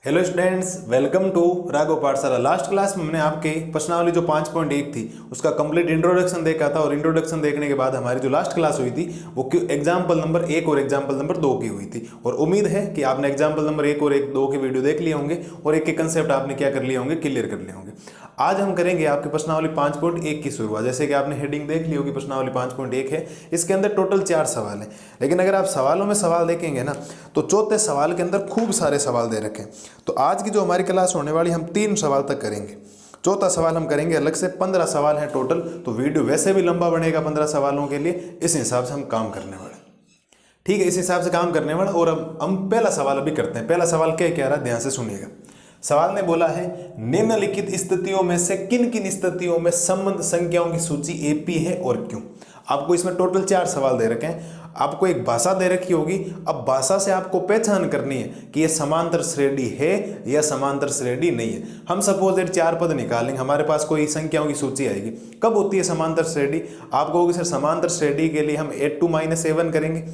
Hello students, welcome to Raghav Pathshala. Last class में हमने आपके प्रश्नावली जो 5.1 थी उसका कंप्लीट इंट्रोडक्शन देखा था और इंट्रोडक्शन देखने के बाद हमारी जो लास्ट क्लास हुई थी वो एग्जाम्पल नंबर 1 और एग्जाम्पल नंबर 2 की हुई थी। और उम्मीद है कि आपने एग्जाम्पल नंबर 1 और 2 के वीडियो देख लिए होंगे और एक एक कंसेप्ट आपने क्या कर लिए होंगे, क्लियर कर लिए होंगे। आज हम करेंगे आपके प्रश्नावली 5.1 की शुरुआत। जैसे कि आपने हेडिंग देख ली होगी, प्रश्नावली 5.1 है, इसके अंदर टोटल 4 सवाल हैं। लेकिन अगर आप सवालों में सवाल देखेंगे ना तो चौथे सवाल के अंदर खूब सारे सवाल दे रखे हैं। तो आज की जो हमारी क्लास होने वाली, हम 3 सवाल तक करेंगे। चौथा सवाल हम करेंगे अलग से। 15 सवाल हैं टोटल, तो वीडियो वैसे भी लंबा बनेगा 15 सवालों के लिए। इस हिसाब से हम काम करने वाले, ठीक है, इस हिसाब से काम करने वाला। और अब हम पहला सवाल अभी करते हैं। पहला सवाल क्या कह रहा है, ध्यान से सुनिएगा। सवाल ने बोला है, निम्नलिखित स्थितियों में से किन किन स्थितियों में संबंध संख्याओं की सूची एपी है और क्यों। आपको इसमें टोटल 4 सवाल दे रखे हैं। आपको एक भाषा दे रखी होगी। अब भाषा से आपको पहचान करनी है कि ये समांतर श्रेणी है या समांतर श्रेणी नहीं है। हम सपोज 4 पद निकालेंगे, हमारे पास कोई संख्याओं की सूची आएगी। कब होती है समांतर श्रेणी? आप कहोगे सर समांतर श्रेणी के लिए हम a2 - a1 करेंगे,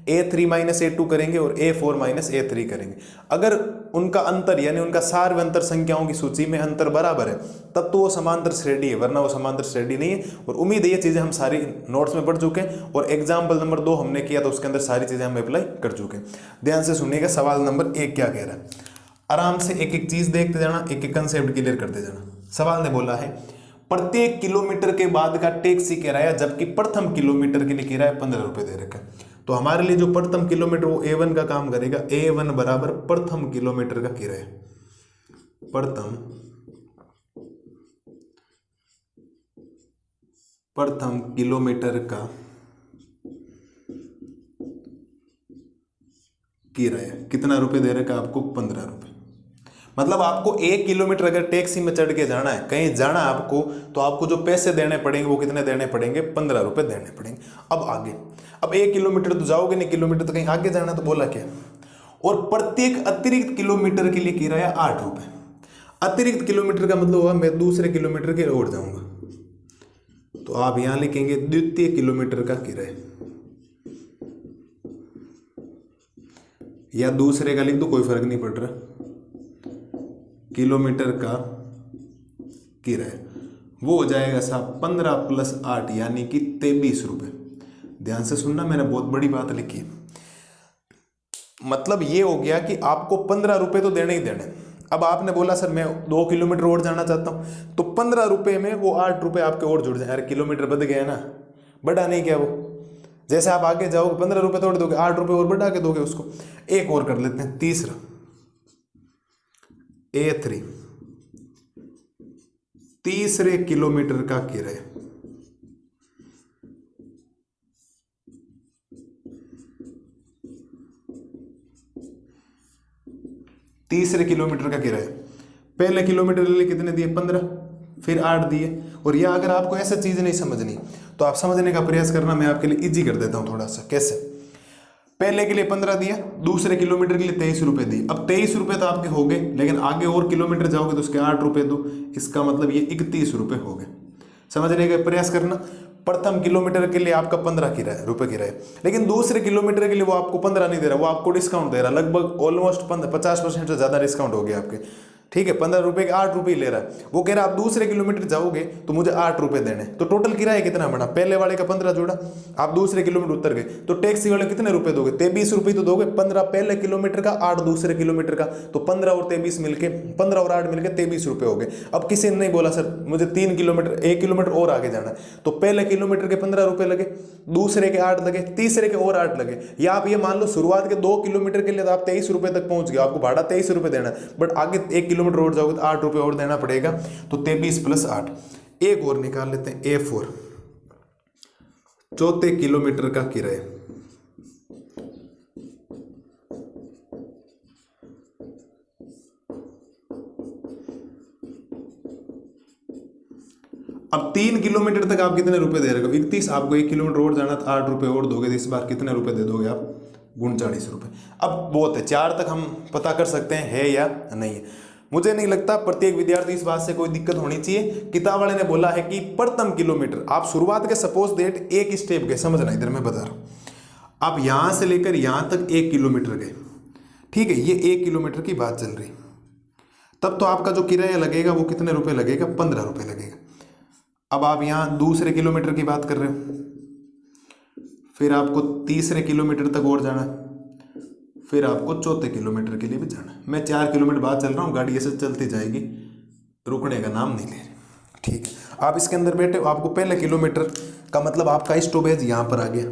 a3 - a2 करेंगे और a4 - a3 करेंगे। अगर उनका अंतर यानी उनका सार्वंतर संख्याओं की सूची में अंतर बराबर है तब तो वो समांतर श्रेणी है, वरना वो समांतर श्रेणी नहीं है। और उम्मीद है ये चीज़ें हम सारी नोट्स में पढ़ चुके हैं और एग्जाम्पल नंबर 2 हमने किया तो उसके अंदर सारी चीज़ें हम अप्लाई कर चुके हैं। ध्यान से सुनिएगा, सवाल नंबर 1 क्या कह रहा है। आराम से एक एक चीज़ देखते जाना, एक एक कंसेप्ट क्लियर करते जाना। सवाल ने बोला है, प्रत्येक किलोमीटर के बाद का टैक्सी किराया जबकि प्रथम किलोमीटर के लिए किराया 15 रुपये दे रखा है। तो हमारे लिए जो प्रथम किलोमीटर वो a1 का काम करेगा। a1 बराबर प्रथम किलोमीटर का किराया, प्रथम किलोमीटर का किराया कितना रुपए दे रखा है आपको? 15 रुपये। मतलब आपको 1 किलोमीटर अगर टैक्सी में चढ़ के जाना है, कहीं जाना आपको, तो आपको जो पैसे देने पड़ेंगे वो कितने देने पड़ेंगे? 15 रुपये देने पड़ेंगे। अब आगे, अब 1 किलोमीटर तो जाओगे नहीं, किलोमीटर तो कहीं आगे जाना, तो बोला क्या? और प्रत्येक अतिरिक्त किलोमीटर के लिए किराया 8 रुपये। अतिरिक्त किलोमीटर का मतलब हुआ मैं दूसरे किलोमीटर के ओर जाऊंगा, तो आप यहां लिखेंगे द्वितीय किलोमीटर का किराया, या दूसरे का लिख दो, कोई फर्क नहीं पड़ रहा, किलोमीटर का किराया वो हो जाएगा साहब 15 + 8 यानी कि 23 रुपये। ध्यान से सुनना, मैंने बहुत बड़ी बात लिखी है। मतलब ये हो गया कि आपको 15 रुपये तो देने ही देने। अब आपने बोला सर मैं 2 किलोमीटर और जाना चाहता हूँ, तो 15 रुपये में वो 8 रुपये आपके और जुड़ जाए। अरे किलोमीटर बढ़ गया ना, बढ़ा नहीं क्या वो? जैसे आप आगे जाओगे 15 रुपये तोड़ दोगे, 8 रुपये और बढ़ा के दोगे उसको। एक और कर लेते हैं, तीसरा a3, तीसरे किलोमीटर का किराया, तीसरे किलोमीटर का किराया। पहले किलोमीटर के लिए कितने दिए? 15, फिर 8 दिए। और यह अगर आपको ऐसा चीज नहीं समझनी तो आप समझने का प्रयास करना, मैं आपके लिए इजी कर देता हूं थोड़ा सा। कैसे? पहले के लिए 15 दिया, दूसरे किलोमीटर के लिए 23 रुपये दिए। अब 23 रुपये तो आपके हो गए, लेकिन आगे और किलोमीटर जाओगे तो उसके 8 रुपये दो, इसका मतलब ये 31 रुपये हो गए। समझने का प्रयास करना। प्रथम किलोमीटर के लिए आपका 15 किराया रुपये किराया, लेकिन दूसरे किलोमीटर के लिए वो आपको 15 नहीं दे रहा, वो आपको डिस्काउंट दे रहा, लगभग ऑलमोस्ट 50% से ज़्यादा डिस्काउंट हो गया आपके। ठीक है, 15 रुपये के 8 रुपये ले रहा है। वो कह रहा है आप दूसरे किलोमीटर जाओगे तो मुझे 8 रुपये देने। तो टोटल किराया कितना बना? पहले वाले का 15 जोड़ा, आप दूसरे किलोमीटर उतर गए, तो टैक्सी वाले कितने रुपए दोगे? 23 रुपये तो दोगे। 15 पहले किलोमीटर का, 8 दूसरे किलोमीटर का, तो 15 और 23 मिलके, 15 और 8 मिलके 23 रुपये हो गए। अब किसी ने नहीं बोला सर मुझे 3 किलोमीटर, 1 किलोमीटर और आगे जाना है, तो पहले किलोमीटर के 15 रुपये लगे, दूसरे के 8 लगे, तीसरे के और 8 लगे। या आप ये मान लो शुरुआत के 2 किलोमीटर के लिए तो आप 23 रुपये तक पहुंच गए, आपको भाड़ा 23 रुपये देना है, बट आगे 1 किलोमीटर और जाओगे तो 8 रुपये और देना पड़ेगा, तो 23 + 8। एक और निकाल लेते हैं, a4, चौथे किलोमीटर का किराया। अब 3 किलोमीटर तक आप कितने रुपए दे रहे हो? 31। आपको 1 किलोमीटर और जाना तो 8 रुपये और दोगे, तो इस बार कितने रुपए दे दोगे आप? 39 रुपये। अब बहुत है, 4 तक हम पता कर सकते हैं है या नहीं है। मुझे नहीं लगता प्रत्येक विद्यार्थी इस बात से कोई दिक्कत होनी चाहिए। किताब वाले ने बोला है कि प्रथम किलोमीटर, आप शुरुआत के सपोज डेट एक स्टेप गए, समझना इधर मैं बता रहा हूं, आप यहां से लेकर यहां तक 1 किलोमीटर गए, ठीक है, ये 1 किलोमीटर की बात चल रही। तब तो आपका जो किराया लगेगा वो कितने रुपए लगेगा, 15 रुपये लगेगा। अब आप यहाँ दूसरे किलोमीटर की बात कर रहे हो, फिर आपको तीसरे किलोमीटर तक और जाना है, फिर आपको चौथे किलोमीटर के लिए भी जाना है। मैं 4 किलोमीटर बाद चल रहा हूँ, गाड़ी ऐसे चलती जाएगी, रुकने का नाम नहीं ले रही। ठीक है, आप इसके अंदर बैठे हो, आपको पहले किलोमीटर का मतलब आपका स्टॉपेज यहाँ पर आ गया,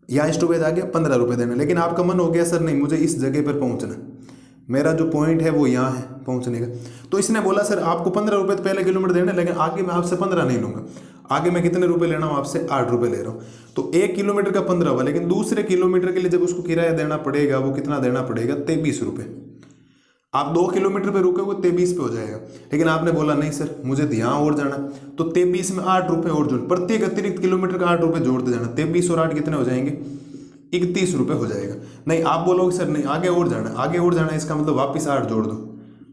यहाँ स्टॉपेज आ गया, 15 रुपये देना। लेकिन आपका मन हो गया सर नहीं, मुझे इस जगह पर पहुँचना, मेरा जो पॉइंट है वो यहाँ है पहुँचने का, तो इसने बोला सर आपको 15 रुपये तो पहले किलोमीटर देना, लेकिन आगे मैं आपसे 15 नहीं लूँगा, आगे मैं कितने रुपए लेना हूँ आपसे, 8 रुपये ले रहा हूँ। तो 1 किलोमीटर का 15 हुआ, लेकिन दूसरे किलोमीटर के लिए जब उसको किराया देना पड़ेगा वो कितना देना पड़ेगा, 23 रुपये। आप 2 किलोमीटर पे रुकोगे 23 पे हो जाएगा, लेकिन आपने बोला नहीं सर मुझे तो यहाँ और जाना, तो 23 में 8 रुपये और जोड़, प्रत्येक अतिरिक्त किलोमीटर का 8 रुपये जोड़ते जाना, 23 और 8 कितने हो जाएंगे, 31 रुपये हो जाएगा। नहीं आप बोलोगे सर नहीं आगे और जाना, आगे और जाना, इसका मतलब वापस 8 जोड़ दो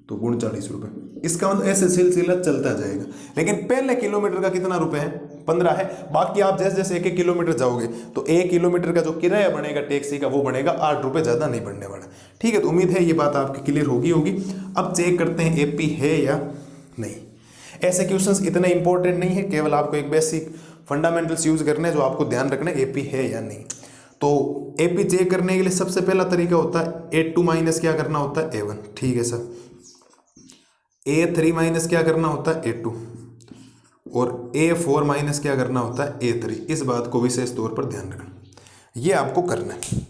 तो 39 रुपये, इसका मतलब ऐसे सिलसिला चलता जाएगा। लेकिन पहले किलोमीटर का कितना रुपए है, 15 है। बाकी आप जैसे जैसे 1-1 किलोमीटर जाओगे तो 1 किलोमीटर का जो किराया बनेगा टैक्सी का वो बनेगा 8 रुपये, ज़्यादा नहीं बढ़ने वाला। ठीक है, तो उम्मीद है ये बात आपकी क्लियर होगी। अब चेक करते हैं एपी है या नहीं। ऐसे क्वेश्चंस इतने इंपॉर्टेंट नहीं है, केवल आपको एक बेसिक फंडामेंटल्स यूज करने जो आपको ध्यान रखना है एपी है या नहीं। तो एपी चेक करने के लिए सबसे पहला तरीका होता है A2 माइनस क्या करना होता है, A1। ठीक है सर, A3 माइनस क्या करना होता है, A2, और A4 माइनस क्या करना होता है, A3। इस बात को विशेष तौर पर ध्यान रखना, ये आपको करना है।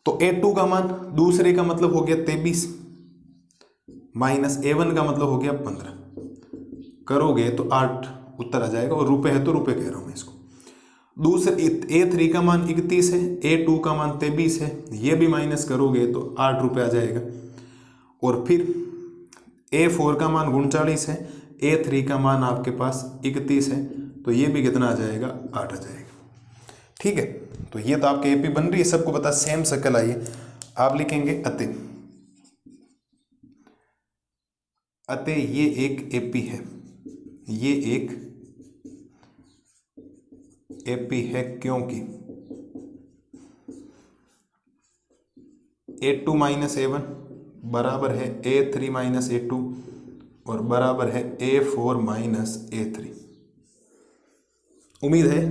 तो A2 का मान दूसरे का मतलब हो गया 23 माइनस A1 का मतलब हो गया 15, करोगे तो 8 उत्तर आ जाएगा, और रुपए है तो रुपए कह रहा हूं मैं इसको। दूसरे A3 का मान 31 है, A2 का मान 23 है, ये भी माइनस करोगे तो 8 रुपये आ जाएगा। और फिर A4 का मान 39 है, A3 का मान आपके पास 31 है, तो ये भी कितना आ जाएगा, 8 आ जाएगा। ठीक है, तो ये तो आपके एपी बन रही है, सबको पता सेम शक्ल आई है। आप लिखेंगे अतः ये एक एपी है, ये एक एपी है क्योंकि A2 माइनस A1 बराबर है A3 माइनस A2 और बराबर है A4 माइनस A3। उम्मीद है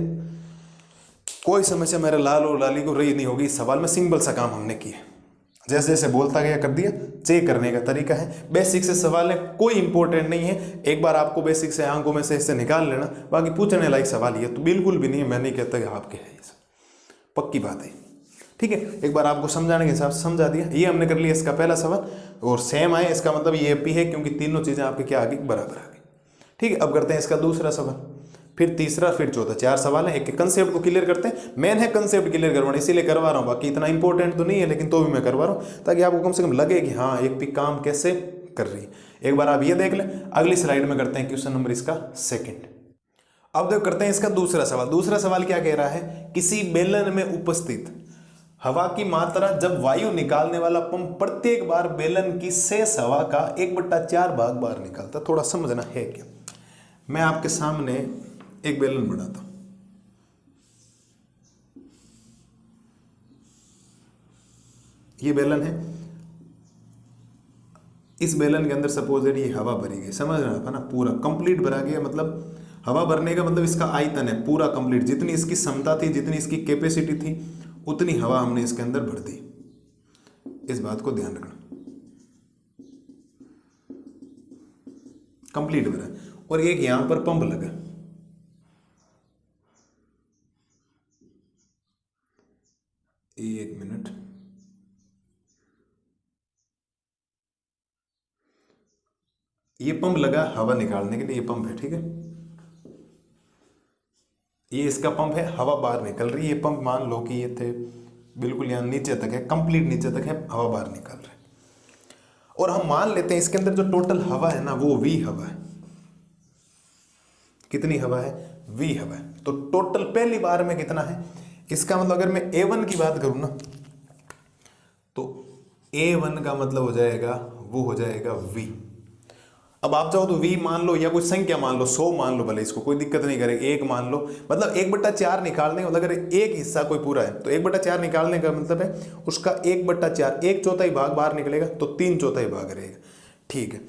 कोई समस्या मेरे लाल और लाली को रही नहीं होगी। इस सवाल में सिंपल सा काम हमने किया, जैसे जैसे बोलता गया कर दिया। चेक करने का तरीका है, बेसिक से सवाल है, कोई इंपॉर्टेंट नहीं है। एक बार आपको बेसिक से आंखों में से इससे निकाल लेना, बाकी पूछने लायक सवाल ये तो बिल्कुल भी नहीं है। मैं नहीं कहता कि आपके है, ये सब पक्की बात है। ठीक है, एक बार आपको समझाने के हिसाब से समझा दिया। ये हमने कर लिया इसका पहला सवाल, और सेम आए इसका मतलब ये एपी है क्योंकि तीनों चीजें आपके क्या आ गई, बराबर आ गई। ठीक है, अब करते हैं इसका दूसरा सवाल, फिर तीसरा, फिर चौथा। 4 सवाल है, एक एक कंसेप्ट को क्लियर करते हैं। मेन है कंसेप्ट क्लियर करवाना, इसीलिए करवा रहा हूँ। बाकी इतना इंपॉर्टेंट तो नहीं है, लेकिन तो भी मैं करवा रहा हूँ ताकि आपको कम से कम लगे कि हाँ एक भी काम कैसे कर रही है। एक बार आप ये देख लें। अगली स्लाइड में करते हैं क्वेश्चन नंबर इसका सेकंड। अब देख करते हैं इसका दूसरा सवाल। दूसरा सवाल क्या कह रहा है, किसी बेलन में उपस्थित हवा की मात्रा जब वायु निकालने वाला पंप प्रत्येक बार बेलन की शेष हवा का 1/4 भाग बाहर निकालता। थोड़ा समझना है क्या, मैं आपके सामने एक बेलन बनाता हूं। ये बेलन है, इस बेलन के अंदर सपोज ये हवा भरी गई, समझ रहे हैं ना, पूरा कंप्लीट भरा गया। मतलब हवा भरने का मतलब इसका आयतन है पूरा कंप्लीट, जितनी इसकी क्षमता थी, जितनी इसकी कैपेसिटी थी, उतनी हवा हमने इसके अंदर भर दी। इस बात को ध्यान रखना, कंप्लीट भरा। और एक यहां पर पंप लगा, एक मिनट, ये पंप लगा हवा निकालने के लिए, ये पंप है। ठीक है, ये इसका पंप है, हवा बाहर निकल रही है। ये पंप मान लो कि ये थे बिल्कुल यहाँ नीचे तक है, कंप्लीट नीचे तक है, हवा बाहर निकल रहा है। और हम मान लेते हैं इसके अंदर जो टोटल हवा है ना वो V हवा है। कितनी हवा है, V हवा है। तो टोटल पहली बार में कितना है, इसका मतलब अगर मैं A1 की बात करूं ना तो A1 का मतलब हो जाएगा, वो हो जाएगा V। अब आप चाहो तो V मान लो या कोई संख्या मान लो, 100 मान लो, भले इसको कोई दिक्कत नहीं करेगी। 1 मान लो, मतलब 1/4 निकालने का मतलब अगर एक हिस्सा कोई पूरा है तो 1/4 निकालने का मतलब है उसका 1/4, 1/4 भाग बाहर निकलेगा तो 3/4 भाग रहेगा। ठीक है,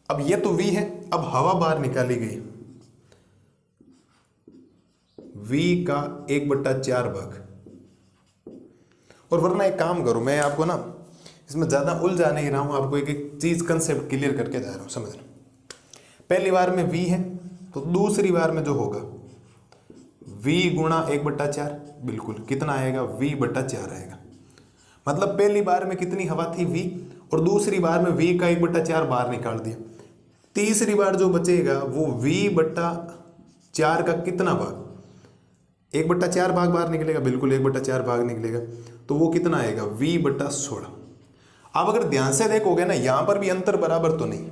अब ये तो v है, अब हवा बाहर निकाली गई, v का 1/4 भाग। और वरना एक काम करो, मैं आपको ना इसमें ज्यादा उलझा नहीं रहा हूं, आपको एक एक चीज कंसेप्ट क्लियर करके जा रहा हूं, समझना। पहली बार में v है, तो दूसरी बार में जो होगा v गुणा 1/4, बिल्कुल कितना आएगा, v/4 आएगा। मतलब पहली बार में कितनी हवा थी, v, और दूसरी बार में v का 1/4 बाहर निकाल दिया। तीसरी बार जो बचेगा वो v/4 का कितना भाग, 1/4 भाग बाहर निकलेगा, बिल्कुल 1/4 भाग निकलेगा, तो वो कितना आएगा, v/16। अब अगर ध्यान से देखोगे ना, यहां पर भी अंतर बराबर तो नहीं,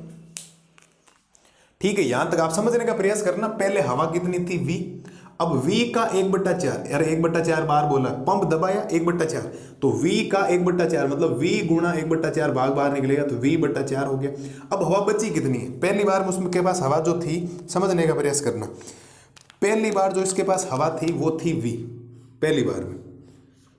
ठीक है, यहां तक आप समझने का प्रयास करना। पहले हवा कितनी थी, v, अब v का 1/4, यार 1/4 बार बोला, पंप दबाया 1/4, तो v का 1/4 मतलब v गुणा 1/4 भाग बाहर निकलेगा, तो v/4 हो गया। अब हवा बची कितनी है, पहली बार में उसके पास हवा जो थी, समझने का प्रयास करना, पहली बार जो इसके पास हवा थी वो थी v पहली बार में,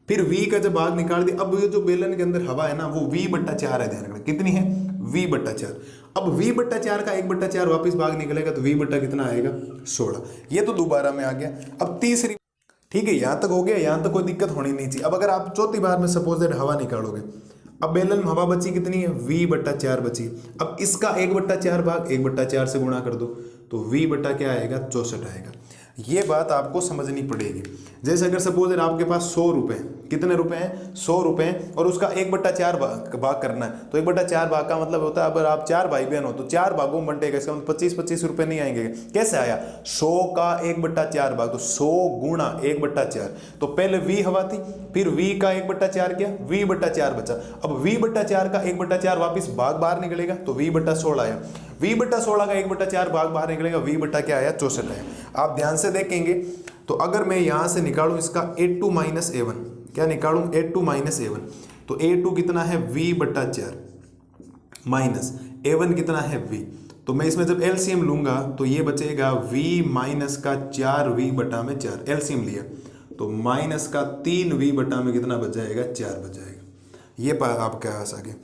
फिर v का जब भाग निकाल दिया, अब ये जो बेलन के अंदर हवा है ना वो v/4 है, ध्यान रखना कितनी है, v/4। अब v/4 का 1/4 वापस भाग निकलेगा, तो v कितना आएगा, 16। ये तो दोबारा में आ गया। अब तीसरी, ठीक है, यहां तक हो गया, यहां तक कोई दिक्कत होनी नहीं चाहिए। अब अगर आप चौथी बार में सपोज दैट हवा निकालोगे, अब बेलन में हवा बची कितनी है, v/4 बची। अब इसका 1/4 भाग 1/4 से गुणा कर दो, तो v क्या आएगा, 64 आएगा। ये बात आपको समझनी पड़ेगी। जैसे अगर सपोज आपके पास 100 रुपए, कितने रुपए हैं, 100 रुपए, और उसका 1/4 भाग करना है, तो 1/4 भाग का मतलब होता है, अगर आप 4 भाई बहन हो तो 4 भागों में बंटेगा, इसका मतलब 25-25 रुपए नहीं आएंगे। कैसे आया, 100 का 1/4 भाग, तो 100 गुणा 1/4, तो पहले v हवा थी, फिर v का 1/4 किया, v/4 बचा। अब v/4 का 1/4 वापिस भाग बाहर निकलेगा, तो v/16 आया, v/16 का 1/4 भाग बाहर निकलेगा, v क्या आया, 64 आया। आप ध्यान से देखेंगे तो अगर मैं यहां से निकालूं इसका a2 माइनस a1, क्या निकालूं, a2 माइनस a1, तो a2 कितना है, v/4 माइनस a1 कितना है, v, तो मैं इसमें जब एलसीएम लूंगा तो ये बचेगा v माइनस का 4v/4, एलसीएम लिया तो माइनस का 3v/ में कितना बच जाएगा, 4 बच जाएगा। ये आपका पास आ गया।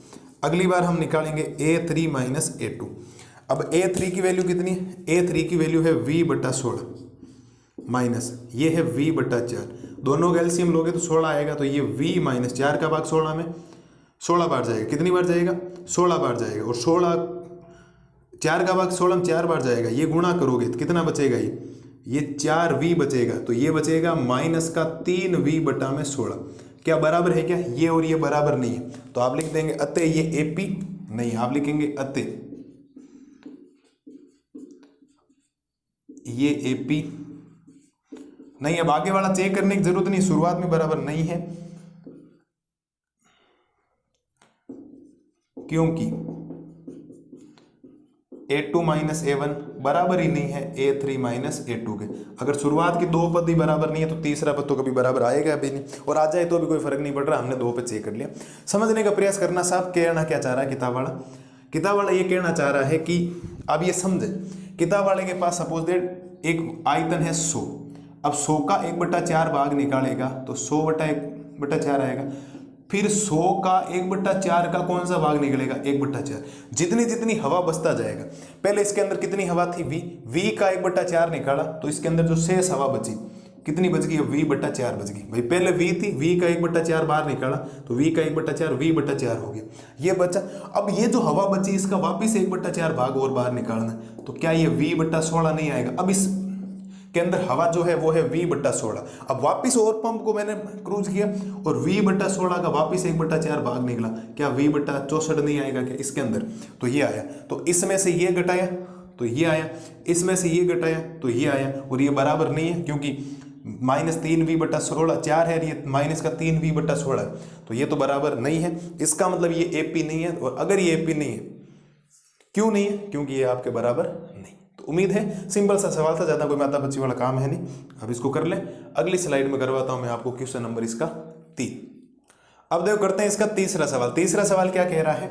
अगली बार हम निकालेंगे a3 माइनस a2। अब a3 की वैल्यू कितनी है, a3 की वैल्यू है v/16 माइनस ये है v/4, दोनों का एलसीएम लोगे तो 16 आएगा, तो ये v माइनस 4 का भाग 16 में 16 बार जाएगा, कितनी बार जाएगा, 16 बार जाएगा, और 16 4 का भाग 16 में 4 बार जाएगा, ये गुणा करोगे तो कितना बचेगा, ये 4v बचेगा, तो ये बचेगा माइनस का 3v/ में 16। क्या बराबर है क्या, ये और ये बराबर नहीं है, तो आप लिख देंगे अतः ये AP नहीं, आप लिखेंगे अतः ये AP नहीं। अब आगे वाला चेक करने की जरूरत नहीं, शुरुआत में बराबर नहीं है, क्योंकि a2 माइनस a1 बराबर ही नहीं है a3 माइनस a2 के। अगर शुरुआत की दो पद ही बराबर नहीं है तो तीसरा पद तो कभी बराबर आएगा भी नहीं, और आ जाए तो भी कोई फर्क नहीं पड़ रहा, हमने दो पे चेक कर लिया। समझने का प्रयास करना। साहब कहना क्या चाह रहा है किताब वाला ये कहना चाह रहा है कि अब ये समझे, किताब वाले के पास सपोज दैट एक आयतन है 100, अब 100 का 1/4 भाग निकालेगा तो 100/1/4 आएगा, फिर 100 का 1/4 का कौन सा भाग निकलेगा, 1/4। जितनी जितनी हवा बचता जाएगा, पहले इसके अंदर कितनी हवा थी, v का 1/4 निकाला तो इसके अंदर जो शेष हवा बची कितनी बच गई, v/4 बच गई। भाई पहले v थी, v का 1/4 बाहर निकाला तो v का 1/4 v/4 हो गया, ये बचा। अब ये जो हवा बची इसका वापिस 1/4 भाग और बाहर निकालना, तो क्या ये v/16 नहीं आएगा। अब इस के अंदर हवा जो है वो है v/16। अब वापिस और पंप को मैंने क्रूज किया और v/16 का वापिस 1/4 भाग निकला, क्या v/64 नहीं आएगा क्या इसके अंदर, तो ये आया। तो इसमें से ये घटाया तो ये आया, इसमें से ये घटाया तो ये आया, और ये बराबर नहीं है क्योंकि -3v/16 4 है, ये माइनस का 3v/16 तो ये तो बराबर नहीं है। इसका मतलब ये AP नहीं है, और अगर ये AP नहीं है, क्यों नहीं है, क्योंकि ये आपके बराबर नहीं। तो उम्मीद है सिंपल सा सवाल था, ज़्यादा कोई माता बच्ची वाला काम है नहीं। अब इसको कर ले, अगली स्लाइड में करवाता हूं मैं आपको क्वेश्चन नंबर इसका 3। अब देखो करते हैं इसका तीसरा सवाल। तीसरा सवाल क्या कह रहा है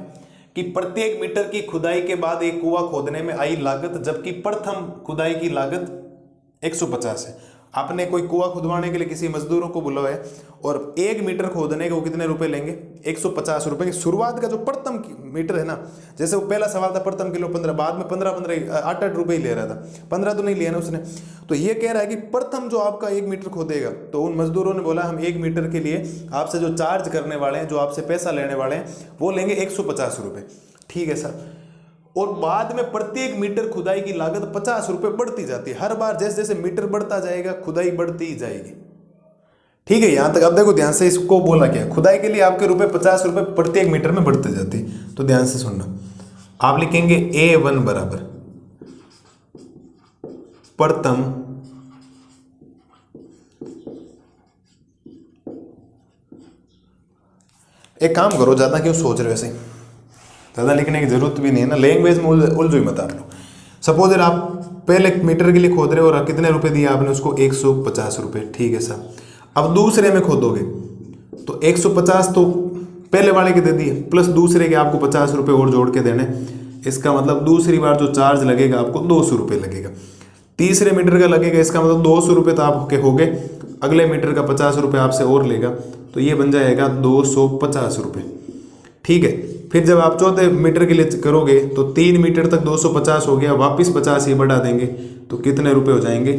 कि प्रत्येक मीटर की खुदाई के बाद एक कुआं खोदने में आई लागत, जबकि प्रथम खुदाई की लागत 150 है। आपने कोई कुआं खुदवाने के लिए किसी मजदूरों को बुलाया है और 1 मीटर खोदने के वो कितने रुपए लेंगे, 150 रुपए की शुरुआत का जो प्रथम मीटर है ना, जैसे वो पहला सवाल था प्रथम किलो 15, बाद में 15 8 रुपए ही ले रहा था, 15 तो नहीं लिया ना उसने। तो ये कह रहा है कि प्रथम जो आपका 1 मीटर खोदेगा, तो उन मजदूरों ने बोला हम 1 मीटर के लिए आपसे जो चार्ज करने वाले हैं, जो आपसे पैसा लेने वाले हैं, वो लेंगे 150 रुपए। ठीक है सर। और बाद में प्रत्येक मीटर खुदाई की लागत 50 रुपए बढ़ती जाती है, हर बार जैसे जैसे मीटर बढ़ता जाएगा खुदाई बढ़ती ही जाएगी। ठीक है, यहां तक अब देखो ध्यान से, इसको बोला क्या, खुदाई के लिए आपके रुपए 50 रुपए प्रत्येक मीटर में बढ़ते जाते हैं। तो ध्यान से सुनना, आप लिखेंगे A1 बराबर प्रथम एक काम करो, ज्यादा क्यों सोच रहे हो, वैसे ज़्यादा लिखने की जरूरत भी नहीं है ना, लैंग्वेज में उलझो ही मत आप लोग। सपोज आप पहले मीटर के लिए खोद रहे हो और कितने रुपए दिए आपने उसको, 150 रुपए। ठीक है सर। अब दूसरे में खोदोगे तो 150 तो पहले वाले के दे दिए, प्लस दूसरे के आपको 50 रुपए और जोड़ के देने। इसका मतलब दूसरी बार जो चार्ज लगेगा आपको 200 रुपये लगेगा। तीसरे मीटर का लगेगा, इसका मतलब 200 रुपये तो आपके हो गए, अगले मीटर का 50 रुपये आपसे और लेगा, तो ये बन जाएगा 250 रुपये। ठीक है। फिर जब आप चौथे मीटर के लिए करोगे तो 3 मीटर तक 250 हो गया, वापस 50 ये बढ़ा देंगे तो कितने रुपए हो जाएंगे,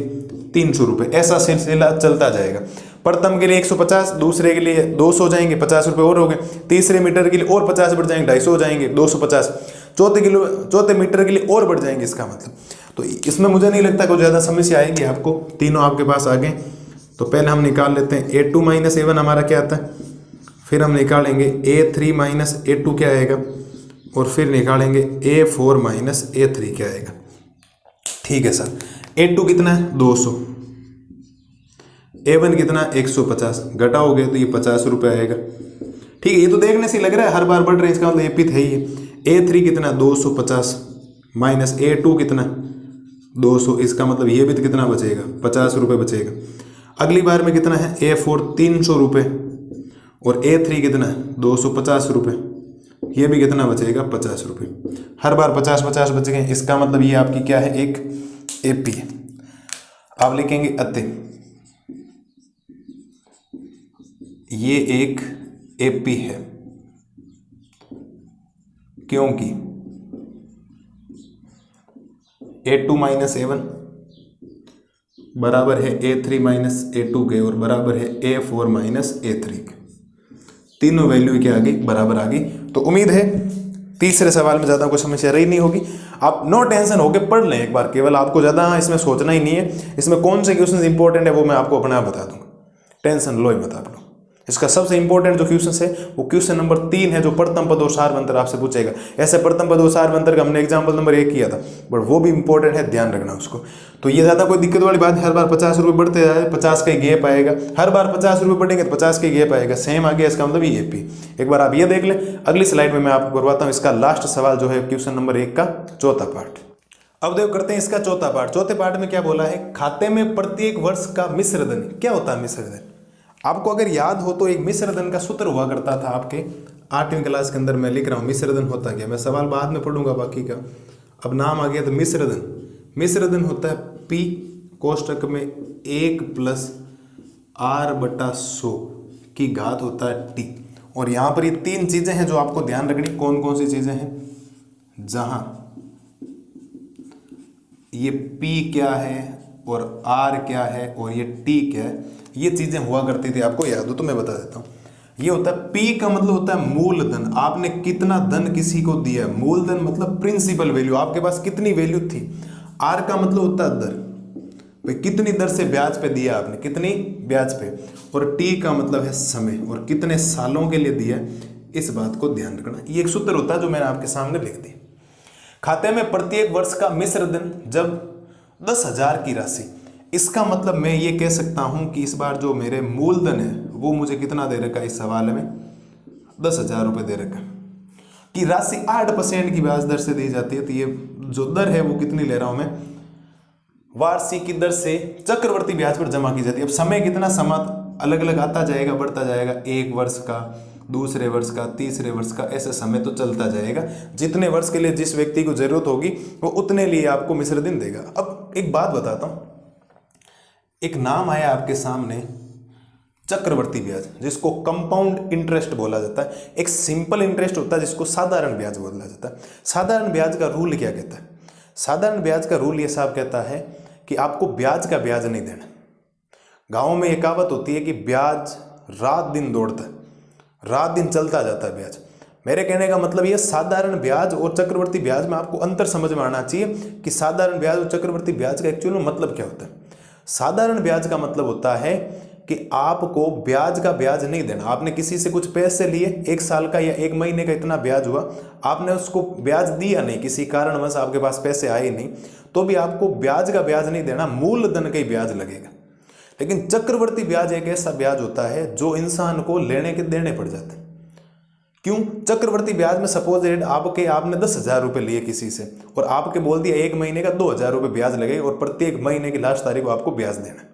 300 रुपये। ऐसा सिलसिला चलता जाएगा। प्रथम के लिए 150, दूसरे के लिए 200 हो जाएंगे, 50 रुपये और हो गए, तीसरे मीटर के लिए और 50 बढ़ जाएंगे, 250 हो जाएंगे, 250, चौथे मीटर के लिए और बढ़ जाएंगे। इसका मतलब तो इसमें मुझे नहीं लगता कोई ज़्यादा समस्या आएगी आपको। तीनों आपके पास आ गए, तो पहले हम निकाल लेते हैं A2 माइनस A1 हमारा क्या आता है, फिर हम निकालेंगे A3 माइनस A2 क्या आएगा, और फिर निकालेंगे A4 माइनस A3 क्या आएगा। ठीक है सर। A2 कितना है, 200, A1 कितना, 150, घटाओगे तो ये 50 रुपये आएगा। ठीक है, ये तो देखने से लग रहा है हर बार बढ़ रहे हैं, इसका मतलब AP है ही। A3 कितना, 250 माइनस A2 कितना, 200, इसका मतलब ये भी तो कितना बचेगा, 50 रुपये बचेगा। अगली बार में कितना है, A4 300 रुपये, और A3 कितना है, 250 रुपये, ये भी कितना बचेगा, 50 रुपये। हर बार 50-50 बच गए, इसका मतलब ये आपकी क्या है, एक AP है। आप लिखेंगे अतः ये एक AP है, क्योंकि A2 माइनस A1 बराबर है A3 माइनस A2 के, और बराबर है A4 माइनस A3 के। तीनों वैल्यू क्या आ गई, बराबर आ गई। तो उम्मीद है तीसरे सवाल में ज़्यादा कोई समस्या रही नहीं होगी। आप नो टेंशन होके पढ़ लें एक बार, केवल आपको ज़्यादा इसमें सोचना ही नहीं है। इसमें कौन से क्वेश्चन इंपॉर्टेंट है वो मैं आपको अपने आप बता दूंगा, टेंशन लो ही मत आप लोग। इसका सबसे इंपॉर्टेंट जो क्वेश्चन है वो क्वेश्चन नंबर 3 है, जो प्रथम पद और सारवंतर आपसे पूछेगा। ऐसे प्रथम पद और सारवंतर का हमने एग्जाम्पल नंबर 1 किया था, बट वो भी इंपॉर्टेंट है, ध्यान रखना उसको। तो ये ज़्यादा कोई दिक्कत वाली बात है, हर बार 50 रुपये बढ़ते जाए, 50 का गैप आएगा, हर बार 50 रुपये बढ़ेंगे तो 50 का गैप आएगा, सेम आ गया, इसका मतलब ये AP। एक बार आप ये देख लें। अगली स्लाइड में मैं आपको करवाता हूँ इसका लास्ट सवाल जो है क्वेश्चन नंबर 1 का चौथा पार्ट। अब देखो करते हैं इसका चौथा पार्ट। चौथे पार्ट में क्या बोला है, खाते में प्रत्येक वर्ष का मिश्र धन। क्या होता है मिश्र धन, आपको अगर याद हो तो एक मिश्र धन का सूत्र हुआ करता था आपके 8वीं क्लास के अंदर। मैं लिख रहा हूँ मिश्र धन होता क्या, मैं सवाल बाद में पढ़ूंगा बाकी का। अब नाम आ गया तो मिश्र धन। मिश्र धन होता है P कोष्टक में 1 प्लस R/100 की घात होता है T। और यहाँ पर ये 3 चीजें हैं जो आपको ध्यान रखनी। कौन कौन सी चीजें हैं, जहां ये P क्या है और R क्या है और ये T क्या है, ये चीजें हुआ करती थी, आपको याद हो तो मैं बता देता हूँ। ये होता है P का मतलब होता है मूलधन, आपने कितना धन किसी को दिया है। मूलधन मतलब प्रिंसिपल वैल्यू, आपके पास कितनी वैल्यू थी। R का मतलब होता है दर, भाई कितनी दर से ब्याज पे दिया आपने, कितनी ब्याज पे। और T का मतलब है समय, और कितने सालों के लिए दिया, इस बात को ध्यान रखना। ये एक सूत्र होता है जो मैंने आपके सामने लिख दिया। खाते में प्रत्येक वर्ष का मिश्र धन जब 10,000 की राशि, इसका मतलब मैं ये कह सकता हूं कि इस बार जो मेरे मूलधन है वो मुझे कितना दे रखा है, इस सवाल में 10,000 रुपये दे रखा कि राशि 8% की ब्याज दर से दी जाती है। तो ये जो दर है वो कितनी ले रहा हूं मैं, वार्षिक की दर से चक्रवर्ती ब्याज पर जमा की जाती है। अब समय कितना, समय अलग अलग आता जाएगा, बढ़ता जाएगा, 1 वर्ष का, दूसरे वर्ष का, तीसरे वर्ष का, ऐसे समय तो चलता जाएगा। जितने वर्ष के लिए जिस व्यक्ति को जरूरत होगी वो उतने लिए आपको मिश्र दिन देगा। अब एक बात बताता हूं, एक नाम आया आपके सामने, चक्रवर्ती ब्याज, जिसको कंपाउंड इंटरेस्ट बोला जाता है। एक सिंपल इंटरेस्ट होता है जिसको साधारण ब्याज बोला जाता है। साधारण ब्याज का रूल क्या कहता है? साधारण ब्याज का रूल ये साहब कहता है कि आपको ब्याज का ब्याज नहीं देना। गाँव में एक कहावत होती है कि ब्याज रात दिन दौड़ता है, रात दिन चलता जाता है ब्याज। मेरे कहने का मतलब ये साधारण ब्याज और चक्रवर्ती ब्याज में आपको अंतर समझ में आना चाहिए कि साधारण ब्याज और चक्रवर्ती ब्याज का एक्चुअल में मतलब क्या होता है। साधारण ब्याज का मतलब होता है कि आपको ब्याज का ब्याज नहीं देना। आपने किसी से कुछ पैसे लिए, 1 साल का या 1 महीने का इतना ब्याज हुआ, आपने उसको ब्याज दिया नहीं, किसी कारणवश आपके पास पैसे आए नहीं, तो भी आपको ब्याज का ब्याज नहीं देना, मूलधन का ही ब्याज लगेगा। लेकिन चक्रवर्ती ब्याज एक ऐसा ब्याज होता है जो इंसान को लेने के देने पड़ जाते हैं। क्यों? चक्रवर्ती ब्याज में सपोज आपने 10,000 रुपये लिए किसी से और आपके बोल दिया 1 महीने का 2,000 रुपये ब्याज लगेगा और प्रत्येक महीने की लास्ट तारीख को आपको ब्याज देना है,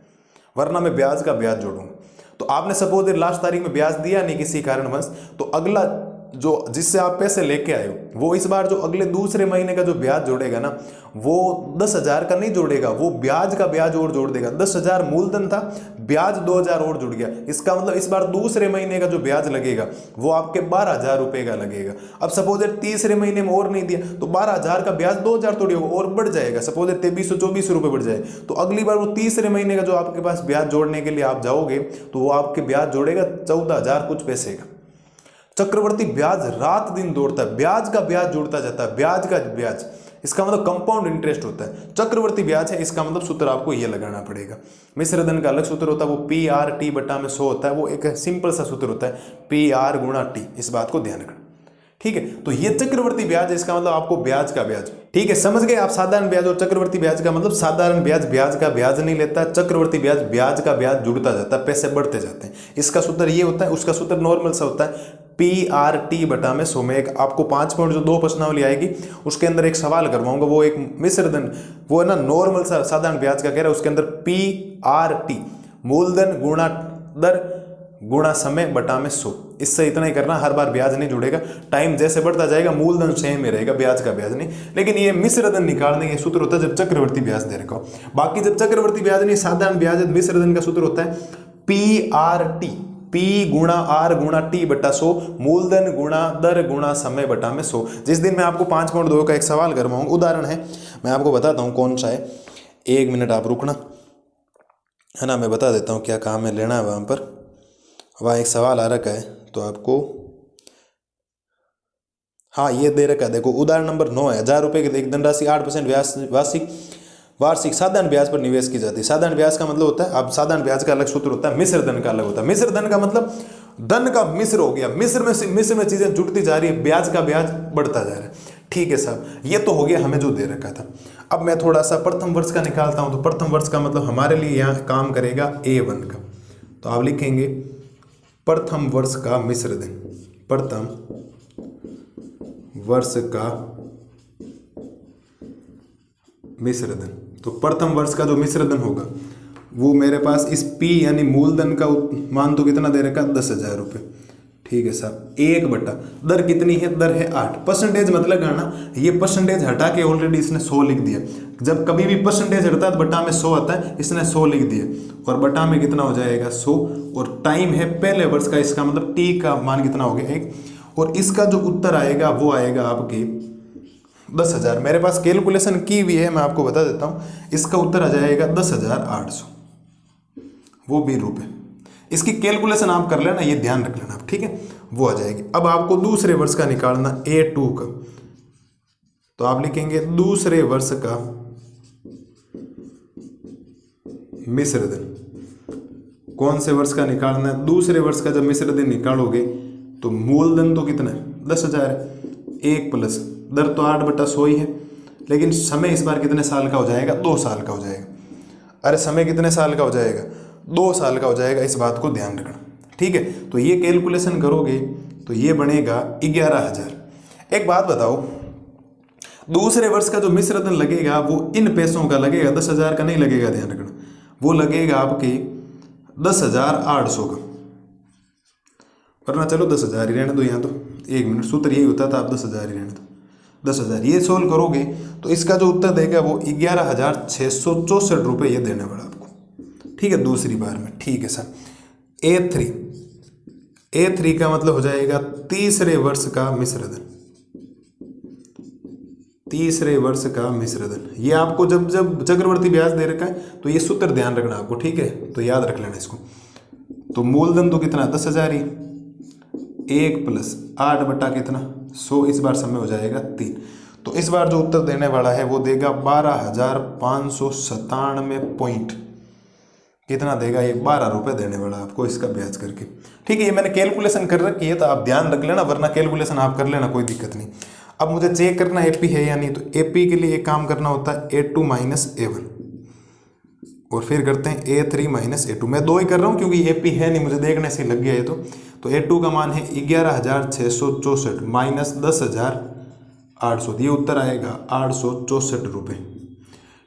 वरना मैं ब्याज का ब्याज जोड़ूंगा। तो आपने सपोज लास्ट तारीख में ब्याज दिया नहीं किसी कारणवश, तो अगला जो जिससे आप पैसे लेके आए हो वो इस बार जो अगले दूसरे महीने का जो ब्याज जोड़ेगा ना, वो 10,000 का नहीं जोड़ेगा, वो ब्याज का ब्याज और जोड़ देगा। 10,000 मूलधन था, ब्याज 2,000 और जुड़ गया। इसका मतलब इस बार दूसरे महीने का जो ब्याज लगेगा वो आपके 12,000 रुपये का लगेगा। अब सपोज तीसरे महीने में और नहीं दिया तो 12,000 का ब्याज 2,000 थोड़ी होगा और बढ़ जाएगा, सपोज 2324 रुपये बढ़ जाए। तो अगली बार वो तीसरे महीने का जो आपके पास ब्याज जोड़ने के लिए आप जाओगे तो वो आपके ब्याज जोड़ेगा 14,000 कुछ पैसे का। चक्रवर्ती ब्याज रात दिन दौड़ता है, ब्याज का ब्याज जुड़ता जाता है, ब्याज का ब्याज, इसका मतलब कंपाउंड इंटरेस्ट होता है। चक्रवर्ती ब्याज है, इसका मतलब सूत्र आपको ये लगाना पड़ेगा। मिश्र धन का अलग सूत्र होता है, वो PR/T बटा में 100 होता है, वो एक सिंपल सा सूत्र होता है, PR गुणा T। इस बात को ध्यान रखना, ठीक है। तो ये चक्रवर्ती ब्याज है, इसका मतलब आपको ब्याज का ब्याज, ठीक है, समझ गए आप। साधारण ब्याज और चक्रवर्ती ब्याज का मतलब, साधारण ब्याज ब्याज का ब्याज नहीं लेता, चक्रवर्ती ब्याज ब्याज का ब्याज जुड़ता जाता है, पैसे बढ़ते जाते हैं। इसका सूत्र ये होता है, उसका सूत्र नॉर्मल सा होता है, PR/T बटा में 100 में। एक आपको 5 पॉइंट जो 2 प्रश्नावली आएगी उसके अंदर एक सवाल करवाऊंगा, वो एक मिश्र धन, वो है ना नॉर्मल सा साधारण ब्याज का कह रहा है, उसके अंदर PR/T मूलधन गुणा दर गुणा समय बटा में 100। इससे इतना ही करना, हर बार ब्याज नहीं जुड़ेगा, टाइम जैसे बढ़ता जाएगा मूलधन सेम में रहेगा, ब्याज का ब्याज नहीं। लेकिन ये मिश्र धन निकालने का सूत्र होता है जब चक्रवर्ती ब्याज दे रखा हो। बाकी जब चक्रवर्ती ब्याज नहीं, साधारण ब्याज, मिश्र धन का सूत्र होता है PR/T, P गुणा R गुणा T बटा 100, मूलधन गुणा दर गुणा समय बटा में 100। जिस दिन मैं आपको 5.2 का एक सवाल करवाऊंगा, उदाहरण है, मैं आपको बताता हूँ कौन सा है, 1 मिनट आप रुकना, है ना, मैं बता देता हूँ क्या काम है लेना है। वहाँ पर वहाँ एक सवाल आ रखा है तो आपको, हाँ ये दे रखा है, देखो उदाहरण नंबर 9 है। 1,000 रुपये की एक धनराशि 8% वार्षिक साधारण ब्याज पर निवेश की जाती है। साधारण ब्याज का मतलब होता है, अब साधारण ब्याज का अलग सूत्र होता है, मिश्र धन का अलग होता है। मिश्र धन का मतलब धन का मिश्र हो गया, मिश्र में चीजें जुड़ती जा रही है, ब्याज का ब्याज बढ़ता जा रहा है, ठीक है साहब। ये तो हो गया हमें जो दे रखा था। अब मैं थोड़ा सा प्रथम वर्ष का निकालता हूं, तो प्रथम वर्ष का मतलब हमारे लिए यहाँ काम करेगा A1 का, तो आप लिखेंगे प्रथम वर्ष का मिश्र धन, प्रथम वर्ष का मिश्र धन। तो प्रथम वर्ष का जो मिश्र धन होगा वो मेरे पास इस P यानी मूलधन का मान तो कितना दे रखा, 10,000 रुपये, ठीक है साहब। 1 बटा दर कितनी है, दर है 8। परसेंटेज मत लगाना, ये परसेंटेज हटा के ऑलरेडी इसने 100 लिख दिया। जब कभी भी परसेंटेज हटता है तो बटा में 100 आता है, इसने 100 लिख दिया और बटा में कितना हो जाएगा 100, और टाइम है पहले वर्ष का, इसका मतलब T का मान कितना हो गया 1, और इसका जो उत्तर आएगा वो आएगा आपकी 10,000। मेरे पास कैलकुलेशन की हुई है, मैं आपको बता देता हूँ, इसका उत्तर आ जाएगा 10,800, वो भी रुपये। इसकी कैलकुलेशन आप कर लेना, ये ध्यान रख लेना आप, ठीक है, वो आ जाएगी। अब आपको दूसरे वर्ष का निकालना A2 का, तो आप लिखेंगे दूसरे वर्ष का मिश्र धन। कौन से वर्ष का निकालना है, दूसरे वर्ष का जब मिश्र धन निकालोगे तो मूलधन तो कितना है 10,000 है, 1 प्लस दर तो 8/100 ही है, लेकिन समय इस बार कितने साल का हो जाएगा, 2 साल का हो जाएगा। अरे समय कितने साल का हो जाएगा, 2 साल का हो जाएगा, इस बात को ध्यान रखना, ठीक है। तो ये कैलकुलेशन करोगे तो ये बनेगा 11,000। एक बात बताओ, दूसरे वर्ष का जो मिश्र धन लगेगा वो इन पैसों का लगेगा, 10,000 का नहीं लगेगा, ध्यान रखना, वो लगेगा आपके 10,800 का, वरना चलो 10,000 ही रहने दो यहाँ तो। 1 मिनट, सूत्र यही होता था, आप 10,000 ही रहने दो, 10,000। ये सोल्व करोगे तो इसका जो उत्तर देगा वो 11,664 रुपये ये देने वाला आपको, ठीक है, दूसरी बार में। ठीक है सर, A3 का मतलब हो जाएगा तीसरे वर्ष का मिश्र धन, तीसरे वर्ष का मिश्र धन। ये आपको जब जब चक्रवर्ती ब्याज दे रखा है तो ये सूत्र ध्यान रखना आपको, ठीक है, तो याद रख लेना इसको। तो मूलधन तो कितना 10,000 ही, 1 + 8 बटा कितना 100, इस बार समय हो जाएगा 3। तो इस बार जो उत्तर देने वाला है वो देगा 12,597 पॉइंट, कितना देगा ये 12 रुपये देने वाला आपको इसका ब्याज करके। ठीक है, ये मैंने कैलकुलेशन कर रखी है तो आप ध्यान रख लेना, वरना कैलकुलेशन आप कर लेना, कोई दिक्कत नहीं। अब मुझे चेक करना एपी है या नहीं, तो एपी के लिए एक काम करना होता है A2 - A1 और फिर करते हैं A3 - A2। मैं 2 ही कर रहा हूँ क्योंकि एपी है नहीं, मुझे देखने से लग गया है। तो A2 का मान है 11,664 - 10,800, ये उत्तर आएगा 864 रुपये।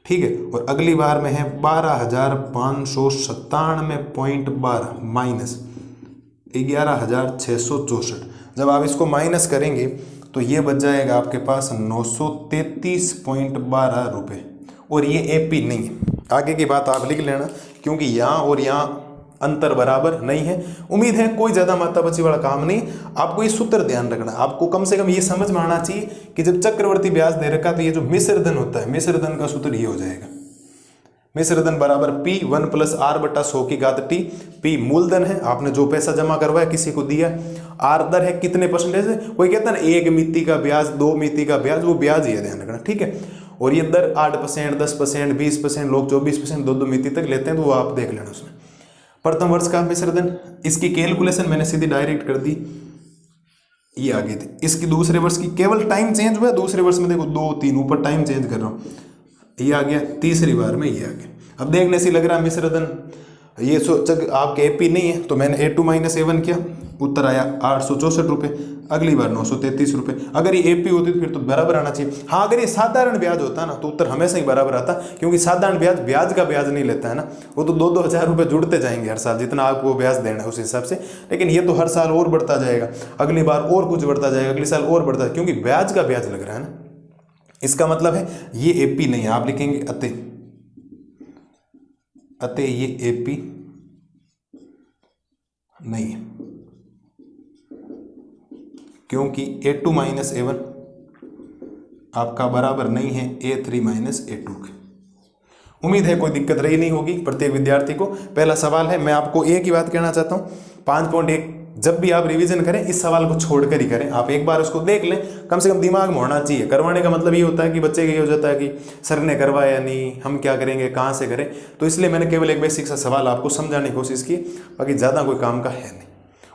ठीक है, और अगली बार में है 12,597.12 माइनस 11,664। जब आप इसको माइनस करेंगे तो ये बच जाएगा आपके पास 933.12 रुपये, और ये एपी नहीं है। आगे की बात आप लिख लेना क्योंकि यहाँ और यहाँ अंतर बराबर नहीं है। उम्मीद है कोई ज़्यादा माथापच्ची वाला काम नहीं। आपको ये सूत्र ध्यान रखना, आपको कम से कम ये समझ में आना चाहिए कि जब चक्रवर्ती ब्याज दे रखा तो ये जो मिश्र धन होता है, मिश्र धन का सूत्र ये हो जाएगा, मिश्र धन बराबर P 1 + R/100 T। P मूलधन है, आपने जो पैसा जमा करवाया किसी को दिया। R दर है, कितने परसेंटेज है, कोई कहता है ना 1 मिति का ब्याज, 2 मिति का ब्याज, वो ब्याज ही है, ध्यान रखना। ठीक है, और ये दर 8%, 10%, 20%, लोग 24%, 2 मिति तक लेते हैं, तो वो आप देख लेना उसमें। प्रथम वर्ष का मिश्र धन, इसकी कैलकुलेशन मैंने सीधी डायरेक्ट कर दी, ये आगे थी। इसकी दूसरे वर्ष की केवल टाइम चेंज हुआ, दूसरे वर्ष में देखो 2, 3 ऊपर टाइम चेंज कर रहा हूँ, ये आ गया, तीसरी बार में ये आ गया। अब देखने से लग रहा है मिश्र धन ये आपके एपी नहीं है, तो मैंने A2 - A1 किया, उत्तर आया 864 रुपये। अगली बार 933 रुपये। अगर ये एपी होती तो फिर तो बराबर आना चाहिए। हाँ, अगर ये साधारण ब्याज होता ना तो उत्तर हमेशा ही बराबर आता, क्योंकि साधारण ब्याज ब्याज का ब्याज नहीं लेता है ना, वो तो 2-2 हज़ार रुपये जुड़ते जाएंगे हर साल, जितना आपको ब्याज देना है उस हिसाब से। लेकिन ये तो हर साल और बढ़ता जाएगा, अगली बार और कुछ बढ़ता जाएगा, अगले साल और बढ़ता है, क्योंकि ब्याज का ब्याज लग रहा है ना। इसका मतलब है ये एपी नहीं है, आप लिखेंगे अतः ये एपी नहीं है, क्योंकि A2 - A1 आपका बराबर नहीं है A3 - A2 के। उम्मीद है कोई दिक्कत रही नहीं होगी प्रत्येक विद्यार्थी को। पहला सवाल है, मैं आपको एक ही बात कहना चाहता हूँ, 5.1 जब भी आप रिवीजन करें इस सवाल को छोड़कर ही करें। आप एक बार उसको देख लें, कम से कम दिमाग में होना चाहिए। करवाने का मतलब ये होता है कि बच्चे का ये हो जाता है कि सर ने करवाया नहीं, हम क्या करेंगे, कहाँ से करें। तो इसलिए मैंने केवल एक बेसिक सा सवाल आपको समझाने की कोशिश की, बाकी ज़्यादा कोई काम का है नहीं।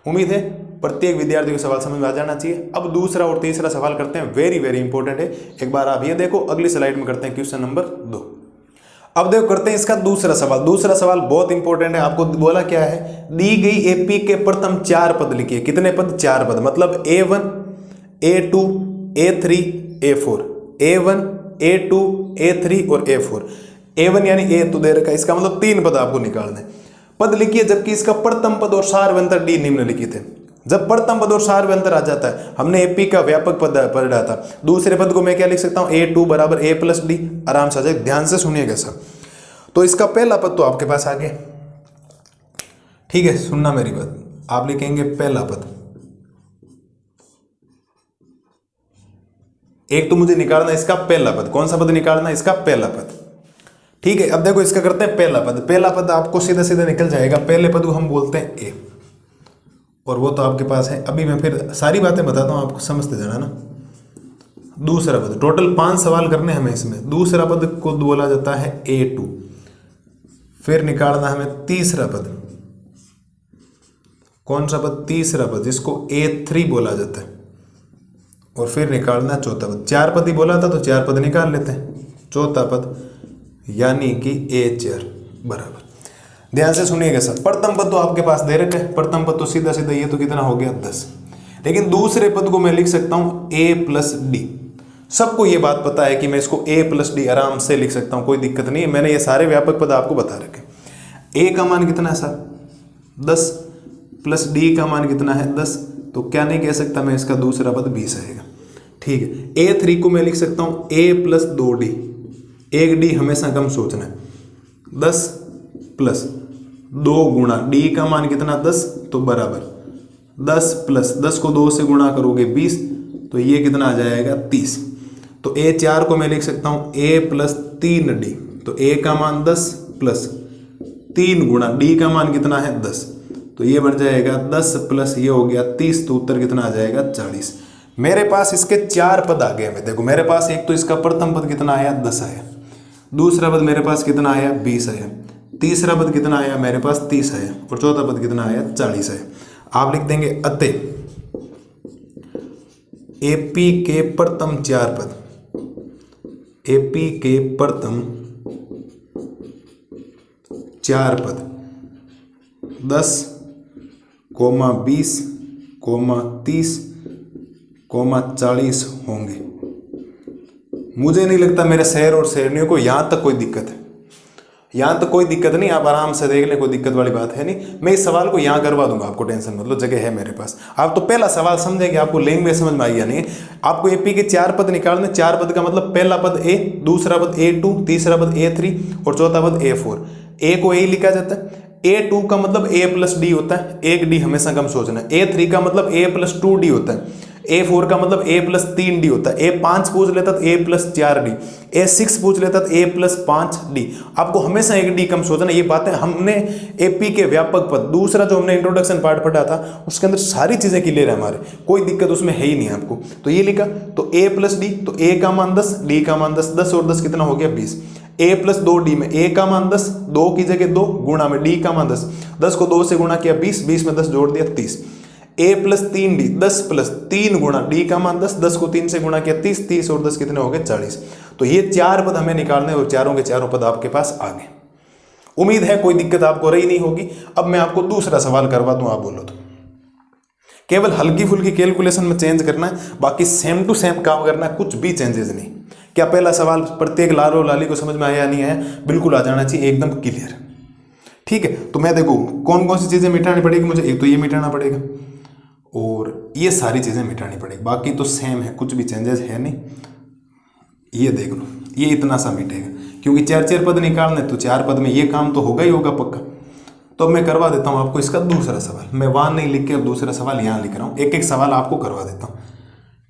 उम्मीद है प्रत्येक विद्यार्थी को सवाल समझ में आ जाना चाहिए। अब दूसरा और तीसरा सवाल करते हैं, वेरी वेरी इंपॉर्टेंट है। एक बार आप ये देखो, अगली स्लाइड में करते हैं क्वेश्चन नंबर 2। अब देखो करते हैं इसका दूसरा सवाल। दूसरा सवाल बहुत इंपॉर्टेंट है। आपको बोला क्या है, दी गई एपी के प्रथम 4 पद लिखिए। कितने पद? 4 पद, मतलब A1, A2, A3, A4, A1, A2, A3 और A4। A1 यानी A तो दे रखा है, इसका मतलब 3 पद आपको निकालना है। पद लिखिए, जबकि इसका प्रथम पद और सार अंतर डी निम्नलिखित है। जब प्रथम पद और सार अंतर आ जाता है, हमने एपी का व्यापक पद पढ़ा था, दूसरे पद को मैं क्या लिख सकता हूँ, A2 बराबर A + D। आराम से आ जाए, ध्यान से सुनिएगा सब। तो इसका पहला पद तो आपके पास आ गया, ठीक है, सुनना मेरी बात। आप लिखेंगे पहला पद, एक तो मुझे निकालना इसका पहला पद। कौन सा पद निकालना? इसका पहला पद, ठीक है। अब देखो इसका करते हैं पहला पद। पहला पद आपको सीधा सीधा निकल जाएगा। पहले पद को हम बोलते हैं A, और वो तो आपके पास है। अभी मैं फिर सारी बातें बताता हूँ, आपको समझते जाना ना। दूसरा पद, टोटल 5 सवाल करने हमें इसमें। दूसरा पद को बोला जाता है A2। फिर निकालना हमें तीसरा पद। कौन सा पद? तीसरा पद, जिसको A3 बोला जाता है। और फिर निकालना चौथा पद। 4 पद ही बोला था तो 4 पद निकाल लेते हैं। चौथा पद यानी कि A4 बराबर। ध्यान से सुनिएगा सर। प्रथम पद तो आपके पास दे रखा है, प्रथम पद तो सीधा सीधा ये तो कितना हो गया 10। लेकिन दूसरे पद को मैं लिख सकता हूं A + D। सबको ये बात पता है कि मैं इसको A + D आराम से लिख सकता हूं, कोई दिक्कत नहीं है। मैंने ये सारे व्यापक पद आपको बता रखे। A का मान कितना है सर? 10 + D का मान कितना है? 10। तो क्या नहीं कह सकता मैं, इसका दूसरा पद 20 आएगा, ठीक है। A3 को मैं लिख सकता हूं A + 2D। 1 D हमेशा कम सोचना है। 10 + 2 गुणा डी का मान कितना 10, तो बराबर 10 प्लस 10 को 2 से गुणा करोगे 20, तो ये कितना आ जाएगा 30। तो ए 4 को मैं लिख सकता हूँ ए प्लस 3d, तो ए का मान 10 प्लस 3 गुणा डी का मान कितना है 10, तो ये बन जाएगा 10 प्लस ये हो गया 30, तो उत्तर कितना आ जाएगा 40। मेरे पास इसके 4 पद आ गए हैं। देखो मेरे पास एक तो इसका प्रथम पद कितना आया 10 आया, दूसरा पद मेरे पास कितना आया 20 आया, तीसरा पद कितना आया मेरे पास 30 आया, और चौथा पद कितना आया 40 आया। आप लिख देंगे अतः एपी के प्रथम 4 पद, एपी के प्रथम 4 पद 10, 20, 30, 40 होंगे। मुझे नहीं लगता मेरे शहर और शहरनियों को यहां तक कोई दिक्कत है, यहां तक कोई दिक्कत नहीं, आप आराम से देख लें, कोई दिक्कत वाली बात है नहीं। मैं इस सवाल को यहां करवा दूंगा, आपको टेंशन मतलब जगह है मेरे पास। आप तो पहला सवाल समझेंगे, आपको लैंग्वेज समझ में आई या नहीं। आपको एपी के 4 पद निकालने, 4 पद का मतलब पहला पद ए, दूसरा पद A2, तीसरा पद A3 और चौथा पद A4। ए को ए लिखा जाता है, A2 का मतलब A प्लस डी होता है, एक डी हमेशा कम सोचना है। A3 का मतलब A प्लस 2D होता है, A4 का मतलब A प्लस 3D होता है, A5 पूछ लेता तो A प्लस 4D, A6 पूछ लेता तो A प्लस 5D। आपको हमेशा एक डी कम सोचना। ये बातें हमने एपी के व्यापक पद, दूसरा जो हमने इंट्रोडक्शन पार्ट पढ़ा था उसके अंदर सारी चीजें क्लियर है हमारे, कोई दिक्कत उसमें है ही नहीं आपको। तो ये लिखा, तो A प्लस डी, तो A का मान 10, D का मान 10, 10 और 10 कितना हो गया 20। A प्लस 2D में A का मान 10, 2 की जगह 2 गुणा में D का मान 10, 10 को 2 से गुणा किया 20, 20 में 10 जोड़ दिया 30। A प्लस 3D, 10 प्लस 3 गुणा D का मान 10, 10 को 3 से गुणा किया 30, 30 और 10 कितने हो गए 40। तो ये 4 पद हमें निकालने और चारों के चारों पद आपके पास आ गए। उम्मीद है कोई दिक्कत आपको रही नहीं होगी। अब मैं आपको दूसरा सवाल करवा दूं, आप बोलो तो। केवल हल्की फुल्की कैलकुलेशन में चेंज करना है, बाकी सेम टू सेम काम करना है, कुछ भी चेंजेस नहीं। क्या पहला सवाल प्रत्येक लाल और लाली को समझ में आया नहीं आया? बिल्कुल आ जाना चाहिए, एकदम क्लियर। ठीक है, तो मैं देखो कौन कौन सी चीजें मिटानी पड़ेगी मुझे। एक तो ये मिटाना पड़ेगा और ये सारी चीजें मिटानी पड़ेगी, बाकी तो सेम है, कुछ भी चेंजेस है नहीं। ये देख लो, ये इतना सा मिटेगा, क्योंकि 4 पद निकालने, तो 4 पद में ये काम तो होगा ही होगा पक्का। तो अब मैं करवा देता हूं आपको इसका दूसरा सवाल। मैं वहां नहीं लिख के अब दूसरा सवाल यहां लिख रहा हूं, एक एक सवाल आपको करवा देता हूं।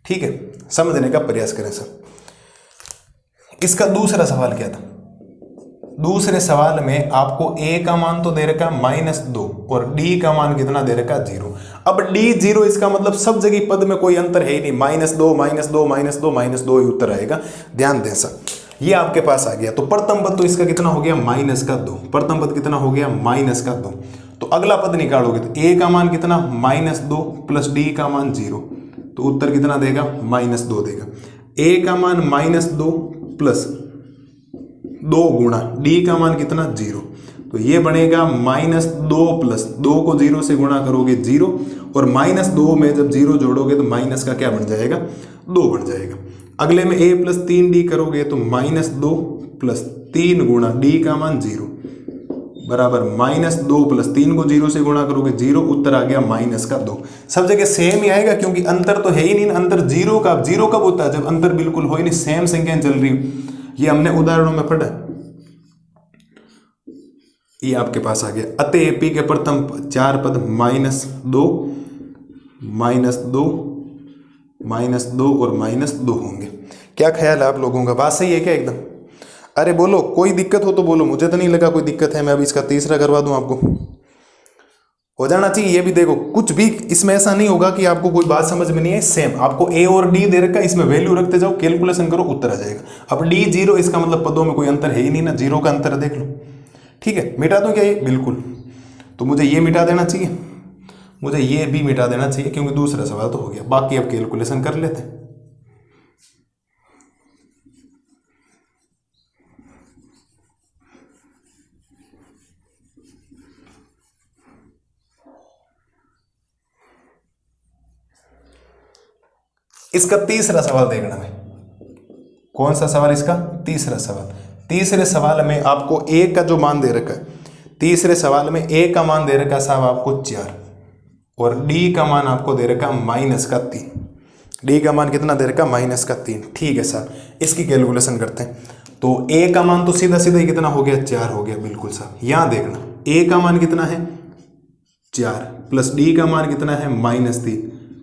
ठीक है, समझने का प्रयास करें सर। इसका दूसरा सवाल क्या था? दूसरे सवाल में आपको a का मान तो दे रखा -2 और d का मान कितना दे रखा 0। अब d 0, इसका मतलब सब जगह पद में कोई अंतर है ही नहीं, -2 -2 -2 -2 ही उत्तर आएगा। ध्यान दें सर, ये आपके पास आ गया। तो प्रथम पद तो इसका कितना हो गया -2, प्रथम पद कितना हो गया -2। तो अगला पद निकालोगे तो a का मान कितना -2 प्लस d का मान 0, तो उत्तर कितना देगा -2 देगा। a का मान -2 प्लस 2 गुणा d का मान कितना 0, तो ये बनेगा -2 प्लस 2 को 0 से गुणा करोगे 0, और -2 में जब 0 जोड़ोगे तो माइनस का क्या बन जाएगा 2 बन जाएगा। अगले में a प्लस 3d करोगे तो -2 प्लस 3 गुणा d का मान 0 बराबर -2 प्लस 3 को 0 से गुणा करोगे 0, उत्तर आ गया -2। सब जगह सेम ही आएगा, क्योंकि अंतर तो है ही नहीं। अंतर 0 कब होता है? जब अंतर बिल्कुल हो ही नहीं, सेम संख्याएं चल रही हो। ये हमने उदाहरणों में पढ़ा, ये आपके पास आ गया। अतः एपी के प्रथम 4 पद -2 -2 और -2 होंगे। क्या ख्याल है आप लोगों का? बात सही है क्या एकदम? अरे बोलो, कोई दिक्कत हो तो बोलो, मुझे तो नहीं लगा कोई दिक्कत है। मैं अभी इसका तीसरा करवा दूं, आपको हो जाना चाहिए। ये भी देखो, कुछ भी इसमें ऐसा नहीं होगा कि आपको कोई बात समझ में नहीं है। सेम आपको a और d दे रखा है, इसमें वैल्यू रखते जाओ, कैलकुलेशन करो, उत्तर आ जाएगा। अब d 0, इसका मतलब पदों में कोई अंतर है ही नहीं ना, 0 का अंतर देख लो। ठीक है, मिटा दूं क्या ये? बिल्कुल। तो मुझे ये मिटा देना चाहिए, मुझे ये भी मिटा देना चाहिए, क्योंकि दूसरा सवाल तो हो गया। बाकी अब कैलकुलेशन कर लेते हैं। इसका तीसरा सवाल देखना है। कौन सा सवाल? इसका तीसरा सवाल। तीसरे सवाल में आपको a का जो मान दे रखा है, तीसरे सवाल में a का मान दे रखा है साहब आपको 4, और d का मान आपको दे रखा -3। d का मान कितना दे रखा? -3। ठीक है साहब, इसकी कैलकुलेशन करते हैं। तो a का मान तो सीधा सीधा ही कितना हो गया? 4 हो गया। बिल्कुल साहब, यहां देखना, ए का मान कितना है 4 प्लस डी का मान कितना है -3,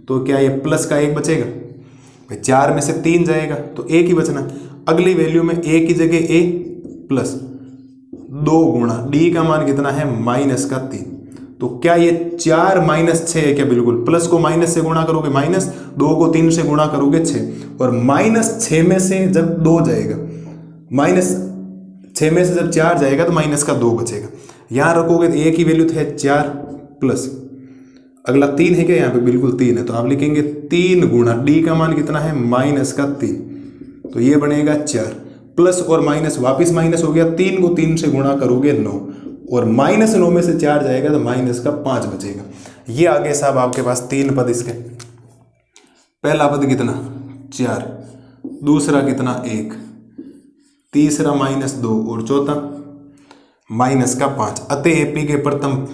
तो क्या ये प्लस का 1 बचेगा भाई, 4 में से 3 जाएगा तो 1 ही बचना। अगली वैल्यू में a की जगह a प्लस 2 गुणा डी का मान कितना है -3, तो क्या ये 4 -6 है क्या, बिल्कुल। प्लस को माइनस से गुणा करोगे माइनस, 2 को 3 से गुणा करोगे 6, और -6 में से जब 2 जाएगा, -6 में से जब 4 जाएगा तो माइनस का 2 बचेगा। यहाँ रखोगे तो a की वैल्यू है 4 प्लस अगला 3 है क्या, यहाँ पे बिल्कुल 3 है, तो आप लिखेंगे 3 गुणा डी का मान कितना है -3, तो ये बनेगा 4 प्लस और माइनस वापिस माइनस हो गया, 3 को 3 से गुणा करोगे 9, और -9 में से 4 जाएगा तो -5 बचेगा। ये आगे साहब आपके पास 3 पद इसके। पहला पद कितना 4, दूसरा कितना 1, तीसरा -2 और चौथा -5। अतः एपी के प्रथम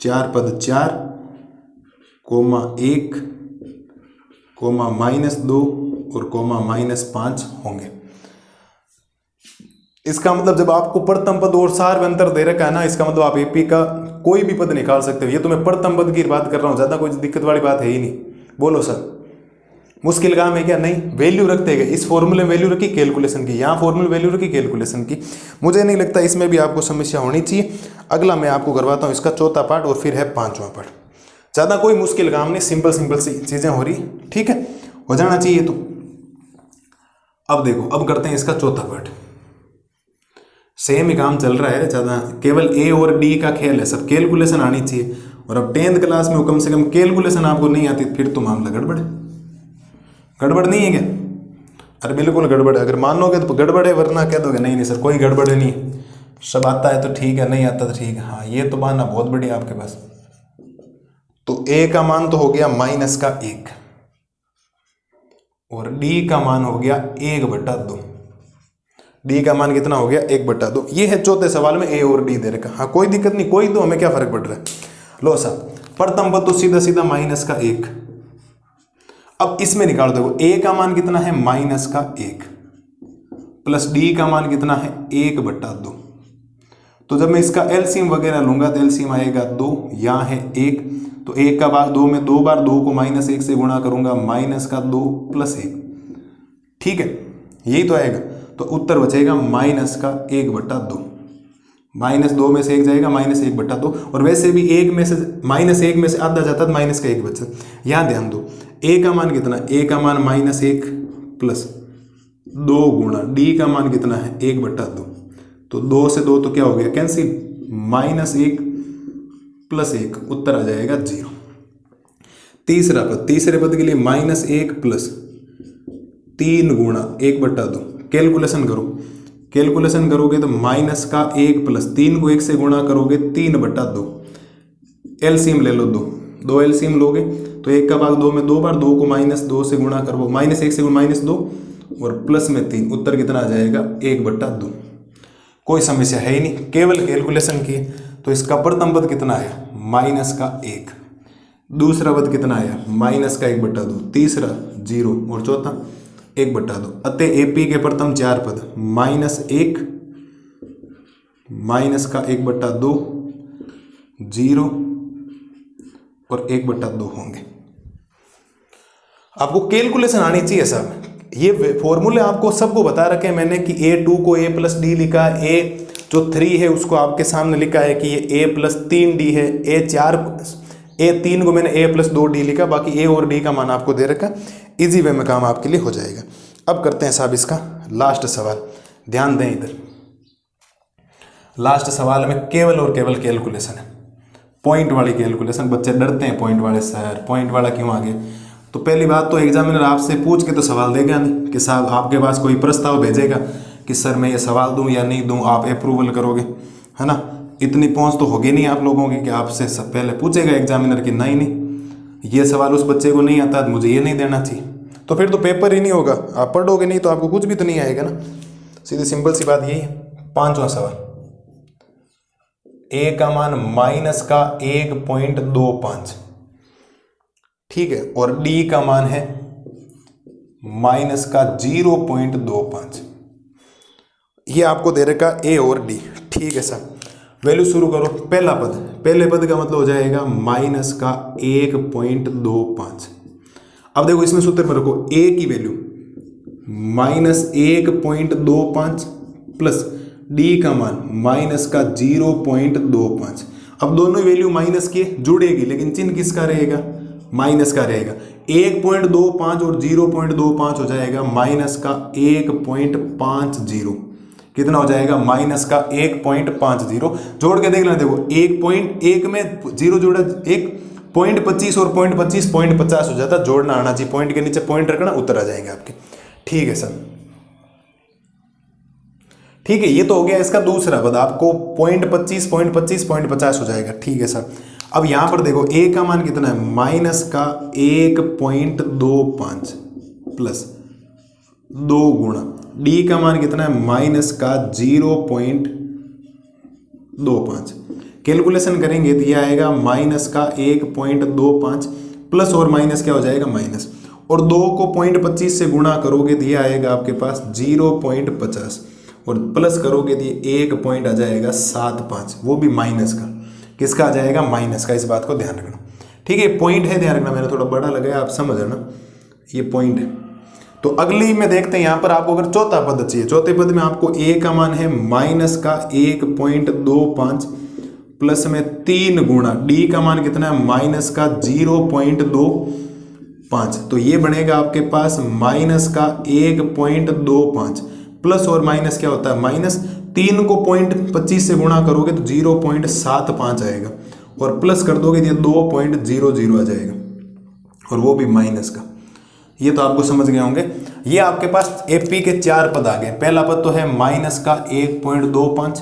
4 पद 4, -1, -2 और -5 होंगे। इसका मतलब जब आपको प्रथम पद और सार में अंतर दे रखा है ना, इसका मतलब आप एपी का कोई भी पद निकाल सकते हो। ये तो मैं प्रथम पद की बात कर रहा हूँ, ज्यादा कोई दिक्कत वाली बात है ही नहीं। बोलो सर मुश्किल काम है क्या, नहीं। वैल्यू रखते गए, इस फॉर्मूले में वैल्यू रखी कैलकुलेशन की, यहाँ फॉर्मूले वैल्यू रखी कैलकुलेशन की। मुझे नहीं लगता इसमें भी आपको समस्या होनी चाहिए। अगला मैं आपको करवाता हूँ इसका चौथा पार्ट और फिर है 5वां पार्ट। ज़्यादा कोई मुश्किल काम नहीं, सिंपल सी चीज़ें हो रही, ठीक है, हो जाना चाहिए। तो अब देखो, अब करते हैं इसका चौथा पार्ट। सेम ही काम चल रहा है, ज़्यादा केवल ए और डी का खेल है, सब कैलकुलेशन आनी चाहिए। और अब 10th क्लास में कम से कम कैलकुलेशन आपको नहीं आती फिर तो मामला गड़बड़ है। गड़बड़ नहीं है क्या? अरे बिल्कुल गड़बड़ है। अगर मानोगे तो गड़बड़ है, वरना कह दोगे नहीं सर कोई गड़बड़ नहीं है, सब आता है तो ठीक है, नहीं आता तो ठीक है। हाँ ये तो बहाना बहुत बढ़िया आपके पास। तो ए का मान तो हो गया -1 और डी का मान हो गया 1/2। डी का मान कितना हो गया 1/2। ये है चौथे सवाल में ए और डी दे रखा। हाँ कोई दिक्कत नहीं, कोई दो, हमें क्या फर्क पड़ रहा है। लो साहब प्रथम पद तो सीधा सीधा -1। अब इसमें निकाल दो, ए का मान कितना है -1 प्लस डी का मान कितना है 1/2। तो जब मैं इसका एलसीएम वगैरह लूंगा तो एलसीएम आएगा 2, यहाँ है 1, तो 1 का भाग 2 में 2 बार, 2 को -1 से गुणा करूंगा, -2 + 1, ठीक है, यही तो आएगा। तो उत्तर बचेगा -1/2। -2 में से 1 जाएगा, -1/2। और वैसे भी 1 में से -1 में से आधा जाता तो -1 बचा। यहाँ ध्यान दो, ए का मान कितना, ए का मान -1 प्लस 2 गुणा डी का मान कितना है 1/2। तो 2 से 2 तो क्या हो गया कैंसिल, -1 + 1, उत्तर आ जाएगा 0। तीसरा पद, तीसरे पद के लिए -1 प्लस 3 गुणा 1/2। कैलकुलेशन करो, कैलकुलेशन करोगे तो -1 प्लस 3 को 1 से गुणा करोगे 3/2। एलसीएम ले लो, 2 एलसीएम लोगे तो 1 का भाग 2 में 2 बार, 2 को -2 से गुणा करो, -1 से -2 और प्लस में 3, उत्तर कितना आ जाएगा 1/2। कोई समस्या है ही नहीं, केवल कैलकुलेशन की। तो इसका प्रथम पद कितना आया -1, दूसरा पद कितना आया -1/2, तीसरा 0 और चौथा 1/2। अतः एपी के प्रथम 4 पद -1, -1/2, 0 और 1/2 होंगे। आपको कैलकुलेशन आनी चाहिए साहब। ये फॉर्मूले आपको सबको बता रखे हैं मैंने कि A2 को A + D लिखा, A जो 3 है उसको आपके सामने लिखा है कि ये A + 3D है, A3 को मैंने A + 2D लिखा, बाकी A और D का मान आपको दे रखा। इजी वे में काम आपके लिए हो जाएगा। अब करते हैं साहब इसका लास्ट सवाल, ध्यान दें इधर। लास्ट सवाल में केवल और केवल कैलकुलेशन है, पॉइंट वाली कैलकुलेशन। बच्चे डरते हैं पॉइंट वाले, सर पॉइंट वाला क्यों आ गया? तो पहली बात तो एग्जामिनर आपसे पूछ के तो सवाल देगा नहीं कि साहब आपके पास कोई प्रस्ताव भेजेगा कि सर मैं ये सवाल दूं या नहीं दूं, आप अप्रूवल करोगे, है ना। इतनी पहुंच तो होगी नहीं आप लोगों की कि आपसे सब पहले पूछेगा एग्जामिनर कि नहीं ये सवाल उस बच्चे को नहीं आता तो मुझे ये नहीं देना चाहिए। तो फिर तो पेपर ही नहीं होगा, आप पढ़ोगे नहीं तो आपको कुछ भी तो नहीं आएगा ना। सीधी सिंपल सी बात यही है। 5वां सवाल, ए का मान -1.25, ठीक है, और डी का मान है -0.25। ये आपको दे रखा ए और डी, ठीक है सर। वैल्यू शुरू करो। पहला पद, पहले पद का मतलब हो जाएगा माइनस का 1.25। अब देखो इसमें सूत्र में रखो a की वैल्यू -1.25 प्लस d का मान माइनस का 0.25। अब दोनों वैल्यू माइनस की जुड़ेगी, लेकिन चिन्ह किसका रहेगा? माइनस का रहेगा। 1.25 और 0.25 हो जाएगा माइनस का 1.50। कितना हो जाएगा? माइनस का 1.50। जोड़ के देख लेना, देखो 1.1 में 0 जोड़ा 1.25 और 0.25 0.50 हो जाता। जोड़ना आना चाहिए, पॉइंट के नीचे पॉइंट रखना, उत्तर आ जाएंगे आपके। ठीक है सर, ठीक है, ये तो हो गया इसका दूसरा पद, आपको 0.25 0.25 0.50 हो जाएगा। ठीक है सर, अब यहां पर देखो a का मान कितना है? माइनस का 1.25 प्लस 2 गुणा d का मान कितना है? माइनस का 0.25। कैलकुलेशन करेंगे तो यह आएगा माइनस का 1.25 प्लस और माइनस क्या हो जाएगा? माइनस, और 2 को 0.25 से गुणा करोगे तो यह आएगा आपके पास 0.50 और प्लस करोगे तो ये 1 पॉइंट आ जाएगा 75, वो भी माइनस का। किसका आ जाएगा? माइनस का। इस बात को ध्यान रखना। ठीक है, पॉइंट है, ध्यान रखना, मैंने थोड़ा बड़ा लगाया, आप समझ रहे ना, ये पॉइंट है। तो अगली में देखते हैं, यहाँ पर आपको अगर चौथा पद चाहिए, चौथे पद में आपको a का मान है माइनस का 1.25 प्लस में 3 गुणा d का मान कितना है? माइनस का 0.25। तो ये बनेगा आपके पास माइनस का 1.25 प्लस और माइनस क्या होता है? माइनस। 3 को 0.25 से गुणा करोगे तो 0.75 आएगा, और प्लस कर दोगे तो 2.00 आ जाएगा, और वो भी माइनस का। ये तो आपको समझ गए होंगे। ये आपके पास एपी के 4 पद आ गए। पहला पद तो है माइनस का 1.25,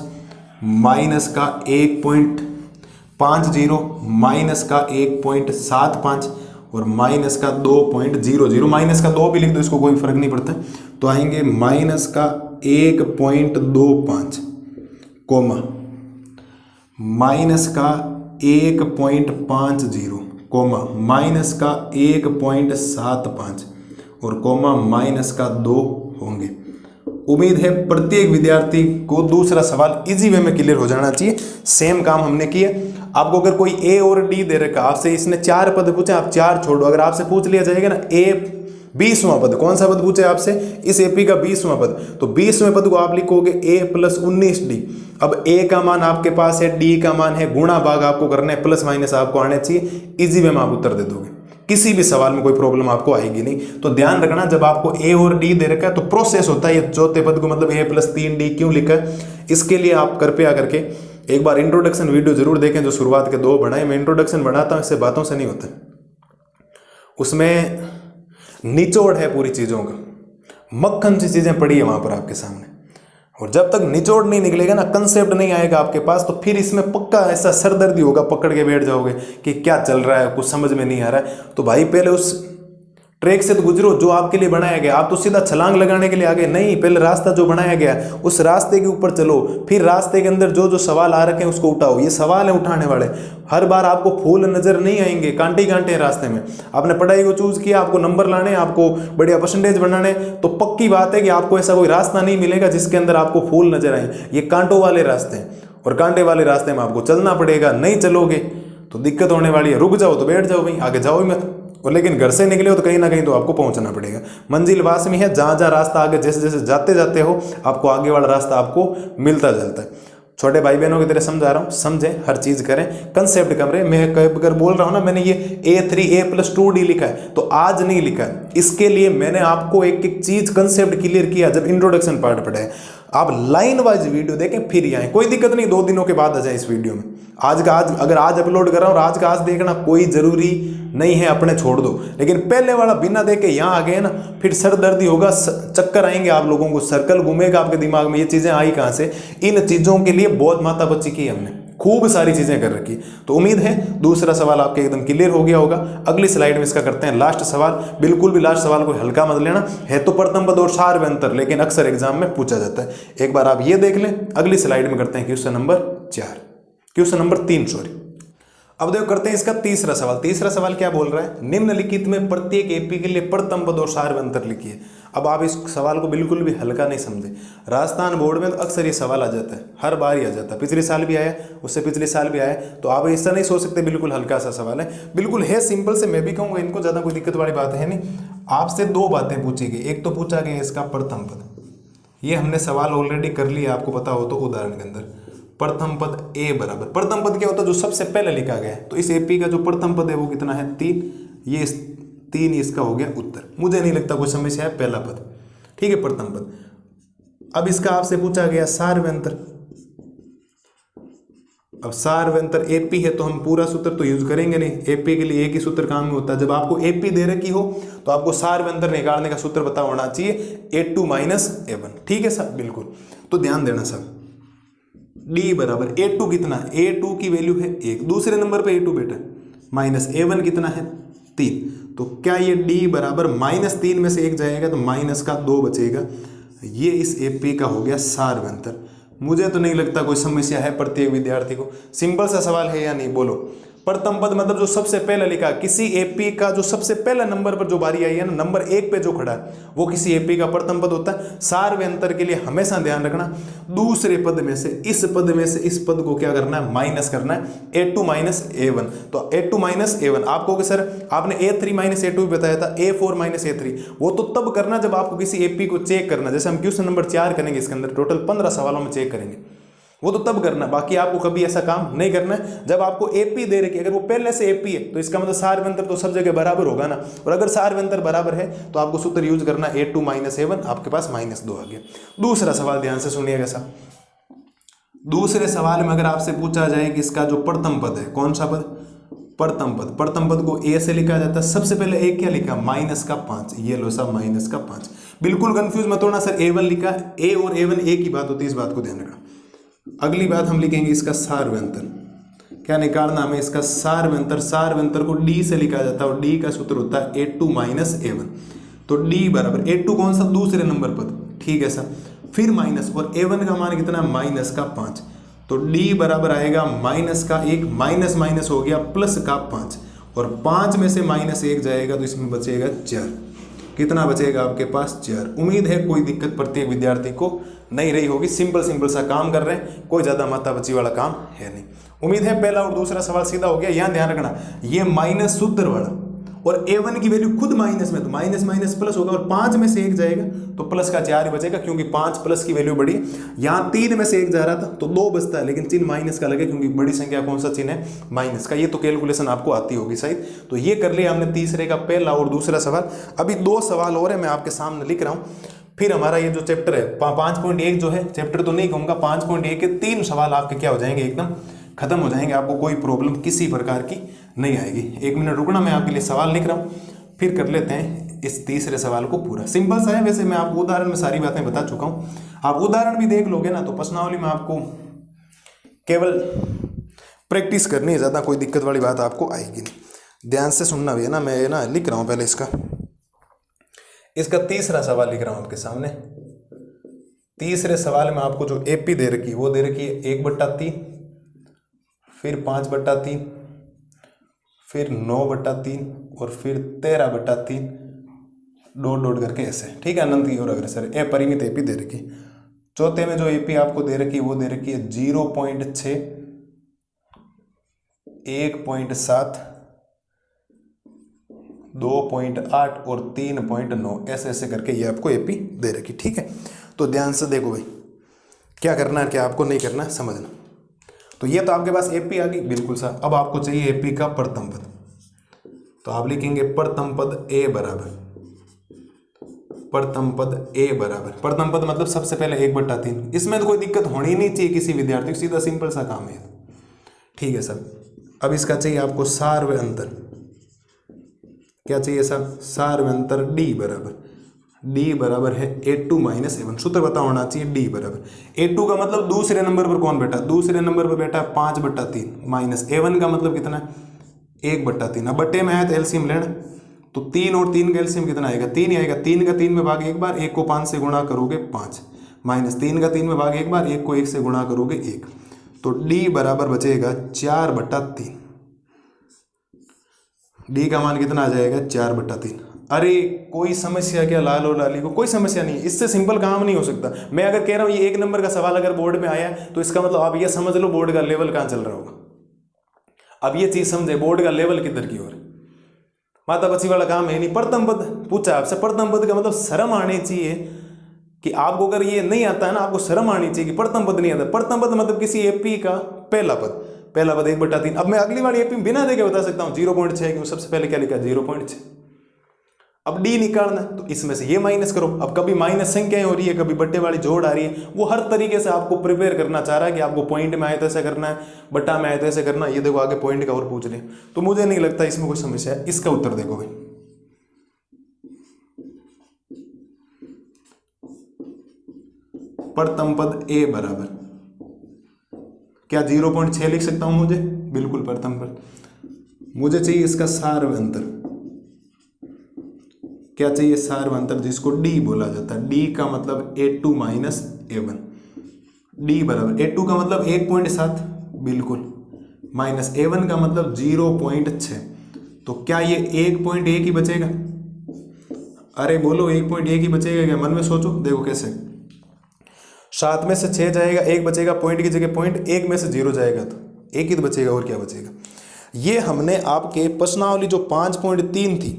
माइनस का 1.50, माइनस का 1.75 और माइनस का 2.00। माइनस का 2 भी लिख दो, इसको कोई फर्क नहीं पड़ता। तो आएंगे माइनस का 1.25 कोमा माइनस का 1.50 कोमा माइनस का 1.75 और कोमा माइनस का 2 होंगे। उम्मीद है प्रत्येक विद्यार्थी को दूसरा सवाल इजी वे में क्लियर हो जाना चाहिए। सेम काम हमने किया। आपको अगर कोई ए और डी दे रखा, आपसे इसने 4 पद पूछे, आप 4 छोड़ो। अगर आपसे पूछ लिया जाएगा ना ए 20वां पद, कौन सा पद पूछे आपसे? इस एपी का 20वां पद, तो 20वें पद को आप लिखोगे a प्लस 19d। अब a का मान आपके पास है, d का मान है, गुणा भाग आपको करना है, प्लस माइनस आपको आने चाहिए। इजी वे में आप उत्तर दे दोगे, किसी भी सवाल में कोई प्रॉब्लम आपको आएगी नहीं। तो ध्यान रखना, जब आपको a और d दे रखा है तो प्रोसेस होता है। ये चौथे पद को मतलब a प्लस 3d क्यों लिखा है, इसके लिए आप कृपया करके एक बार इंट्रोडक्शन वीडियो जरूर देखें, जो शुरुआत के 2 बनाए। मैं इंट्रोडक्शन बनाता हूँ, इससे बातों से नहीं होता, उसमें निचोड़ है पूरी चीज़ों का, मक्खन सी चीज़ें पड़ी है वहाँ पर आपके सामने। और जब तक निचोड़ नहीं निकलेगा ना, कंसेप्ट नहीं आएगा आपके पास, तो फिर इसमें पक्का ऐसा सरदर्दी होगा, पकड़ के बैठ जाओगे कि क्या चल रहा है, कुछ समझ में नहीं आ रहा है। तो भाई पहले उस ट्रैक से तो गुजरो जो आपके लिए बनाया गया। आप तो सीधा छलांग लगाने के लिए आगे नहीं, पहले रास्ता जो बनाया गया उस रास्ते के ऊपर चलो, फिर रास्ते के अंदर जो जो सवाल आ रखे हैं उसको उठाओ। ये सवाल है उठाने वाले, हर बार आपको फूल नजर नहीं आएंगे, कांटे कांटे हैं रास्ते में। आपने पढ़ाई को चूज किया, आपको नंबर लाने, आपको बढ़िया परसेंटेज बनाने, तो पक्की बात है कि आपको ऐसा कोई रास्ता नहीं मिलेगा जिसके अंदर आपको फूल नजर आए। ये कांटों वाले रास्ते हैं, और कांटे वाले रास्ते में आपको चलना पड़ेगा। नहीं चलोगे तो दिक्कत होने वाली है। रुक जाओ तो बैठ जाओ भाई, आगे जाओ ही मत। और लेकिन घर से निकले हो तो कहीं ना कहीं तो आपको पहुंचना पड़ेगा। मंजिल पास में है, जहाँ जहाँ रास्ता आगे जैसे जैसे जाते जाते हो आपको आगे वाला रास्ता आपको मिलता चलता है। छोटे भाई बहनों की तरह समझा रहा हूँ, समझें, हर चीज़ करें, कंसेप्ट कमरे। मैं अगर बोल रहा हूँ ना, मैंने ये A3 A प्लस 2D लिखा है तो आज नहीं लिखा है, इसके लिए मैंने आपको एक एक चीज़ कंसेप्ट क्लियर किया जब इंट्रोडक्शन पार्ट पढ़े। आप लाइन वाइज वीडियो देखें फिर ही आए, कोई दिक्कत नहीं, 2 दिनों के बाद आ जाए इस वीडियो में। आज का आज, अगर आज अपलोड कर रहा हूँ और आज का आज देखना कोई ज़रूरी नहीं है, अपने छोड़ दो। लेकिन पहले वाला बिना देखे यहाँ आ गए ना, फिर सरदर्दी होगा, चक्कर आएंगे आप लोगों को, सर्कल घूमेगा आपके दिमाग में, ये चीज़ें आई कहाँ से। इन चीज़ों के लिए बहुत माथापच्ची की हमने, खूब सारी चीज़ें कर रखी। तो उम्मीद है दूसरा सवाल आपके एकदम क्लियर हो गया होगा। अगली स्लाइड में इसका करते हैं लास्ट सवाल। बिल्कुल भी लास्ट सवाल को हल्का मत लेना, है तो प्रथम पद और सार में अंतर, लेकिन अक्सर एग्जाम में पूछा जाता है। एक बार आप ये देख लें। अगली स्लाइड में करते हैं question number 4, question number 3 sorry. अब देखो करते हैं इसका तीसरा सवाल। तीसरा सवाल क्या बोल रहा है, निम्नलिखित में प्रत्येक एपी के लिए प्रथम पद और सार अंतर लिखिए। अब आप इस सवाल को बिल्कुल भी हल्का नहीं समझे। राजस्थान बोर्ड में तो अक्सर ये सवाल आ जाता है, हर बार ही आ जाता है, पिछले साल भी आया, उससे पिछले साल भी आया। तो आप ऐसा नहीं सोच सकते बिल्कुल हल्का सा सवाल है, बिल्कुल है सिंपल से। मैं भी कहूँगा इनको ज़्यादा कोई दिक्कत वाली बात है नहीं। आपसे दो बातें पूछी गई, एक तो पूछा गया इसका प्रथम पद, ये हमने सवाल ऑलरेडी कर लिया, आपको पता हो तो उदाहरण के अंदर। प्रथम पद ए बराबर, प्रथम पद क्या होता है, जो सबसे पहले लिखा गया है। तो इस एपी का जो प्रथम पद है वो कितना है, 3। ये 3 इसका हो गया उत्तर। मुझे नहीं लगता कोई समस्या है, पहला पद ठीक है, प्रथम पद। अब इसका आपसे पूछा गया सार्वंतर। अब सार्वंतर एपी है तो हम पूरा सूत्र तो यूज करेंगे नहीं, एपी के लिए एक ही सूत्र काम में होता है। जब आपको एपी दे रखी हो तो आपको सार्वंतर निकालने का सूत्र पता होना चाहिए, A2 माइनस A1। ठीक है सर, बिल्कुल। तो ध्यान देना सर, D बराबर A2 कितना, A2 की वैल्यू है 1, दूसरे नंबर पे A2 बेटा, माइनस A1 कितना है 3। तो क्या ये D बराबर -3 में से 1 जाएगा तो माइनस का 2 बचेगा। ये इस एपी का हो गया सार्वंतर। मुझे तो नहीं लगता कोई समस्या है प्रत्येक विद्यार्थी को। सिंपल सा सवाल है या नहीं, बोलो। प्रथम पद मतलब जो सबसे पहले लिखा, किसी एपी का जो सबसे पहला नंबर पर जो बारी आई है ना, नंबर 1 पे जो खड़ा है वो किसी एपी का प्रथम पद होता है। सार्वंतर के लिए हमेशा ध्यान रखना, दूसरे पद में से इस पद में से इस पद को क्या करना है, माइनस करना है, A2 माइनस A1। तो A2 माइनस A1 आपको कि सर आपने A3 माइनस A2 भी बताया था, A4 माइनस A3, वो तो तब करना जब आपको किसी एपी को चेक करना। जैसे हम क्वेश्चन नंबर 4 करेंगे, इसके अंदर टोटल 15 सवालों में चेक करेंगे, वो तो तब करना। बाकी आपको कभी ऐसा काम नहीं करना है जब आपको एपी दे रखी। अगर वो पहले से एपी है तो इसका मतलब सार्वंतर तो सब जगह बराबर होगा ना, और अगर सार्वंतर बराबर है तो आपको सूत्र यूज करना A2 माइनस A1, आपके पास -2 आ गया। दूसरा सवाल ध्यान से सुनिएगा साहब। दूसरे सवाल में अगर आपसे पूछा जाए कि इसका जो प्रथम पद है, कौन सा पद, प्रथम पद। प्रथम पद को ए से लिखा जाता है। सबसे पहले ए क्या लिखा, -5। ये लो साहब -5। बिल्कुल कंफ्यूज मत होना सर, A1 लिखा, ए और A1 एक ही बात होती है, इस बात को ध्यान रखना। अगली बात हम लिखेंगे इसका सार्वंतर। क्या निकालना हमें इसका सार्वंतर। सार्वंतर को D से लिखा जाता है और D का सूत्र होता है A2 माइनस A1। तो D बराबर A2 कौन सा, दूसरे नंबर पद, ठीक है सर, फिर माइनस, और A1 का मान कितना, -5। तो D बराबर आएगा -1, माइनस माइनस हो गया +5, और 5 में से -1 जाएगा तो इसमें बचेगा 4। कितना बचेगा आपके पास, 4। उम्मीद है कोई दिक्कत प्रत्येक विद्यार्थी को नहीं रही होगी। सिंपल सा काम कर रहे हैं, कोई ज़्यादा माथापच्ची वाला काम है नहीं। उम्मीद है पहला और दूसरा सवाल सीधा हो गया। यहाँ ध्यान रखना, ये माइनस सूत्र वाला, और A1 की वैल्यू खुद माइनस में, तो माइनस माइनस प्लस होगा, और 5 में से 1 जाएगा तो प्लस का 4 ही बचेगा, क्योंकि 5 प्लस की वैल्यू बड़ी है। यहाँ 3 में से 1 जा रहा था तो 2 बचता है, लेकिन चिन्ह माइनस का लगे, क्योंकि बड़ी संख्या कौन सा चिन्ह है, माइनस का। ये तो कैलकुलेशन आपको आती होगी शायद। तो ये कर लिया हमने तीसरे का पहला और दूसरा सवाल। अभी 2 सवाल और है, मैं आपके सामने लिख रहा हूँ। फिर हमारा ये जो चैप्टर है 5.1 जो है, चैप्टर तो नहीं कहूँगा, 5.1 के 3 सवाल आपके क्या हो जाएंगे, एकदम खत्म हो जाएंगे। आपको कोई प्रॉब्लम किसी प्रकार की नहीं आएगी। 1 मिनट रुकना, मैं आपके लिए सवाल लिख रहा हूँ, फिर कर लेते हैं इस तीसरे सवाल को पूरा। सिंपल सा है, वैसे मैं आपको उदाहरण में सारी बातें बता चुका हूँ। आप उदाहरण भी देख लोगे ना तो प्रश्नावली में आपको केवल प्रैक्टिस करनी है, ज़्यादा कोई दिक्कत वाली बात आपको आएगी नहीं। ध्यान से सुनना भी है ना, मैं ना लिख रहा हूँ पहले इसका तीसरा सवाल लिख रहा हूँ आपके सामने। तीसरे सवाल में आपको जो एपी दे रखी है वो दे रखी है 1/3, फिर 5/3, फिर 9/3, और फिर 13/3, डॉट करके ऐसे, ठीक है, अनंत की ओर अग्रसर, अपरिमित एपी दे रखी। चौथे में जो एपी आपको दे रखी है वो दे रखी है 0.6, 1.7, 2.8 और 3.9, ऐसे करके ये आपको एपी दे रखी, ठीक है। तो ध्यान से देखो भाई, क्या करना है क्या आपको नहीं करना है समझना। तो ये तो आपके पास एपी आ गई, बिल्कुल सा। अब आपको चाहिए एपी का प्रथम पद, तो आप लिखेंगे प्रथम पद ए बराबर, प्रथम पद ए बराबर, प्रथम पद मतलब सबसे पहले 1/3। इसमें तो कोई दिक्कत होनी नहीं चाहिए किसी विद्यार्थी को, सीधा सिंपल सा काम है, ठीक है सर। अब इसका चाहिए आपको सार्वंतर। क्या चाहिए सर, सार्वंतर D बराबर है A2 माइनस A1। सूत्र पता होना चाहिए, D बराबर A2 का मतलब दूसरे नंबर पर कौन बैठा, दूसरे नंबर पर बैठा 5/3, माइनस A1 का मतलब कितना है, 1/3। अब बट्टे में आया तो एलसीएम लेना, तो 3 और 3 का एलसीएम कितना आएगा, 3 ही आएगा। 3 का 3 में भाग 1 बार, 1 को 5 से गुणा करोगे 5, माइनस 3 का 3 में भाग 1 बार, 1 को 1 से गुणा करोगे 1। तो D बराबर बचेगा 4/3। डी का मान कितना आ जाएगा 4/3। अरे कोई समस्या क्या लाल और लाली को, कोई समस्या नहीं है, इससे सिंपल काम नहीं हो सकता। मैं अगर कह रहा हूँ ये 1 नंबर का सवाल अगर बोर्ड में आया तो इसका मतलब आप ये समझ लो बोर्ड का लेवल कहाँ चल रहा होगा। अब ये चीज समझे बोर्ड का लेवल किधर की ओर। माता बच्ची वाला काम है नहीं। प्रथम पद पूछा आपसे, प्रथम पद का मतलब शर्म आनी चाहिए कि आपको अगर ये नहीं आता है ना, आपको शर्म आनी चाहिए कि प्रथम पद नहीं आता। प्रथम पद मतलब किसी एपी का पहला पद 1/3। अब मैं अगली वाली एपी में बिना देखे बता सकता हूँ 0.6, क्यों सबसे पहले क्या लिखा 0.6। अब डी निकालना है तो इसमें से ये माइनस करो। अब कभी माइनस संख्याएं हो रही है, कभी बट्टे वाली जोड़ आ रही है, वो हर तरीके से आपको प्रिपेयर करना चाह रहा है कि आपको पॉइंट में आए तो ऐसा करना है, बट्टा में आए तो ऐसे करना है। ये देखो आगे पॉइंट का और पूछ रहे, तो मुझे नहीं लगता इसमें कोई समस्या है। इसका उत्तर देखो भाई, प्रथम पद ए बराबर क्या 0.6 लिख सकता हूं मुझे? बिल्कुल प्रथम पद। मुझे चाहिए इसका सार्वंतर, क्या चाहिए सार्वंतर, जिसको डी बोला जाता है। डी का मतलब A2 माइनस A1। डी बराबर A2 का मतलब 1.7 बिल्कुल, माइनस A1 का मतलब 0.6। तो क्या ये 1.1 ही बचेगा? अरे बोलो 1.1 ही बचेगा क्या? मन में सोचो, देखो कैसे। 7 में से 6 जाएगा, 1 बचेगा, पॉइंट की जगह पॉइंट, 1 में से 0 जाएगा तो 1 ही तो बचेगा, और क्या बचेगा। ये हमने आपके प्रश्नावली जो 5.3 थी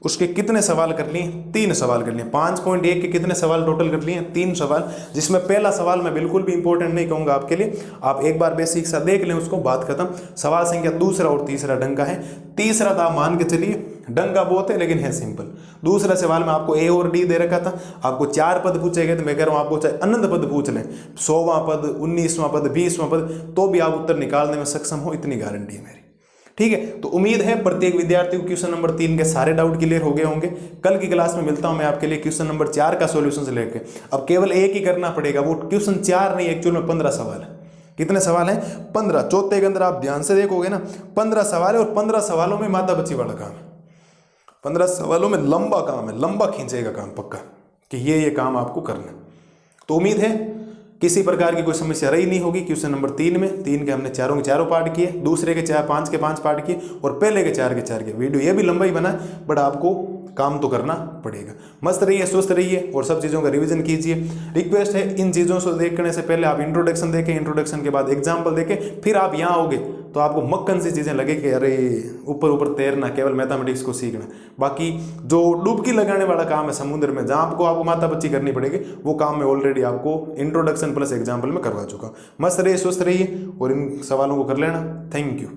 उसके कितने सवाल कर लिए? 3 सवाल कर लिए। 5.1 के कितने सवाल टोटल कर लिए? 3 सवाल, जिसमें पहला सवाल मैं बिल्कुल भी इंपॉर्टेंट नहीं कहूंगा आपके लिए। आप एक बार बेसिक सा देख लें उसको, बात खत्म। सवाल संख्या दूसरा और तीसरा ढंग का है। तीसरा था मान के चलिए ढंग का बहुत है लेकिन है सिंपल। दूसरा सवाल में आपको ए और डी दे रखा था, आपको 4 पद पूछे गए, तो मैं कह रहा हूँ आपको चाहे अनंत पद पूछ लें, 100वां पद, 19वां पद, 20वां पद, तो भी आप उत्तर निकालने में सक्षम हो, इतनी गारंटी है मेरी। ठीक है, तो उम्मीद है प्रत्येक विद्यार्थी को क्वेश्चन नंबर 3 के सारे डाउट क्लियर हो गए होंगे। कल की क्लास में मिलता हूं मैं आपके लिए क्वेश्चन नंबर 4 का सॉल्यूशन लेके। अब केवल एक ही करना पड़ेगा, वो क्वेश्चन 4 नहीं, एक्चुअल में 15 सवाल है। कितने सवाल हैं? 15। चौथे के अंदर आप ध्यान से देखोगे ना 15 सवाल है, और 15 सवालों में माता बच्ची वाला काम है। 15 सवालों में लंबा काम है, लंबा खींचेगा काम पक्का, कि ये काम आपको करना है। तो उम्मीद है किसी प्रकार की कोई समस्या रही नहीं होगी। क्वेश्चन नंबर 3 में 3 के हमने चारों के चारों पार्ट किए, दूसरे के 5 के 5 पार्ट किए, और पहले के 4 के 4 किए। वीडियो ये भी लंबा ही बना, बट आपको काम तो करना पड़ेगा। मस्त रहिए, स्वस्थ रहिए, और सब चीज़ों का रिवीजन कीजिए। रिक्वेस्ट है इन चीज़ों से देखने से पहले आप इंट्रोडक्शन देखें, इंट्रोडक्शन के बाद एग्जाम्पल देखें, फिर आप यहाँ आओगे तो आपको मक्खन सी चीज़ें लगे कि अरे ऊपर ऊपर तैरना, केवल मैथमेटिक्स को सीखना। बाकी जो डुबकी लगाने वाला काम है समुद्र में, जहाँ आपको माथा बच्ची करनी पड़ेगी, वो काम मैं ऑलरेडी आपको इंट्रोडक्शन प्लस एग्जाम्पल में करवा चुका हूँ। मस्त रहिए, स्वस्थ रहिए, और इन सवालों को कर लेना। Thank you.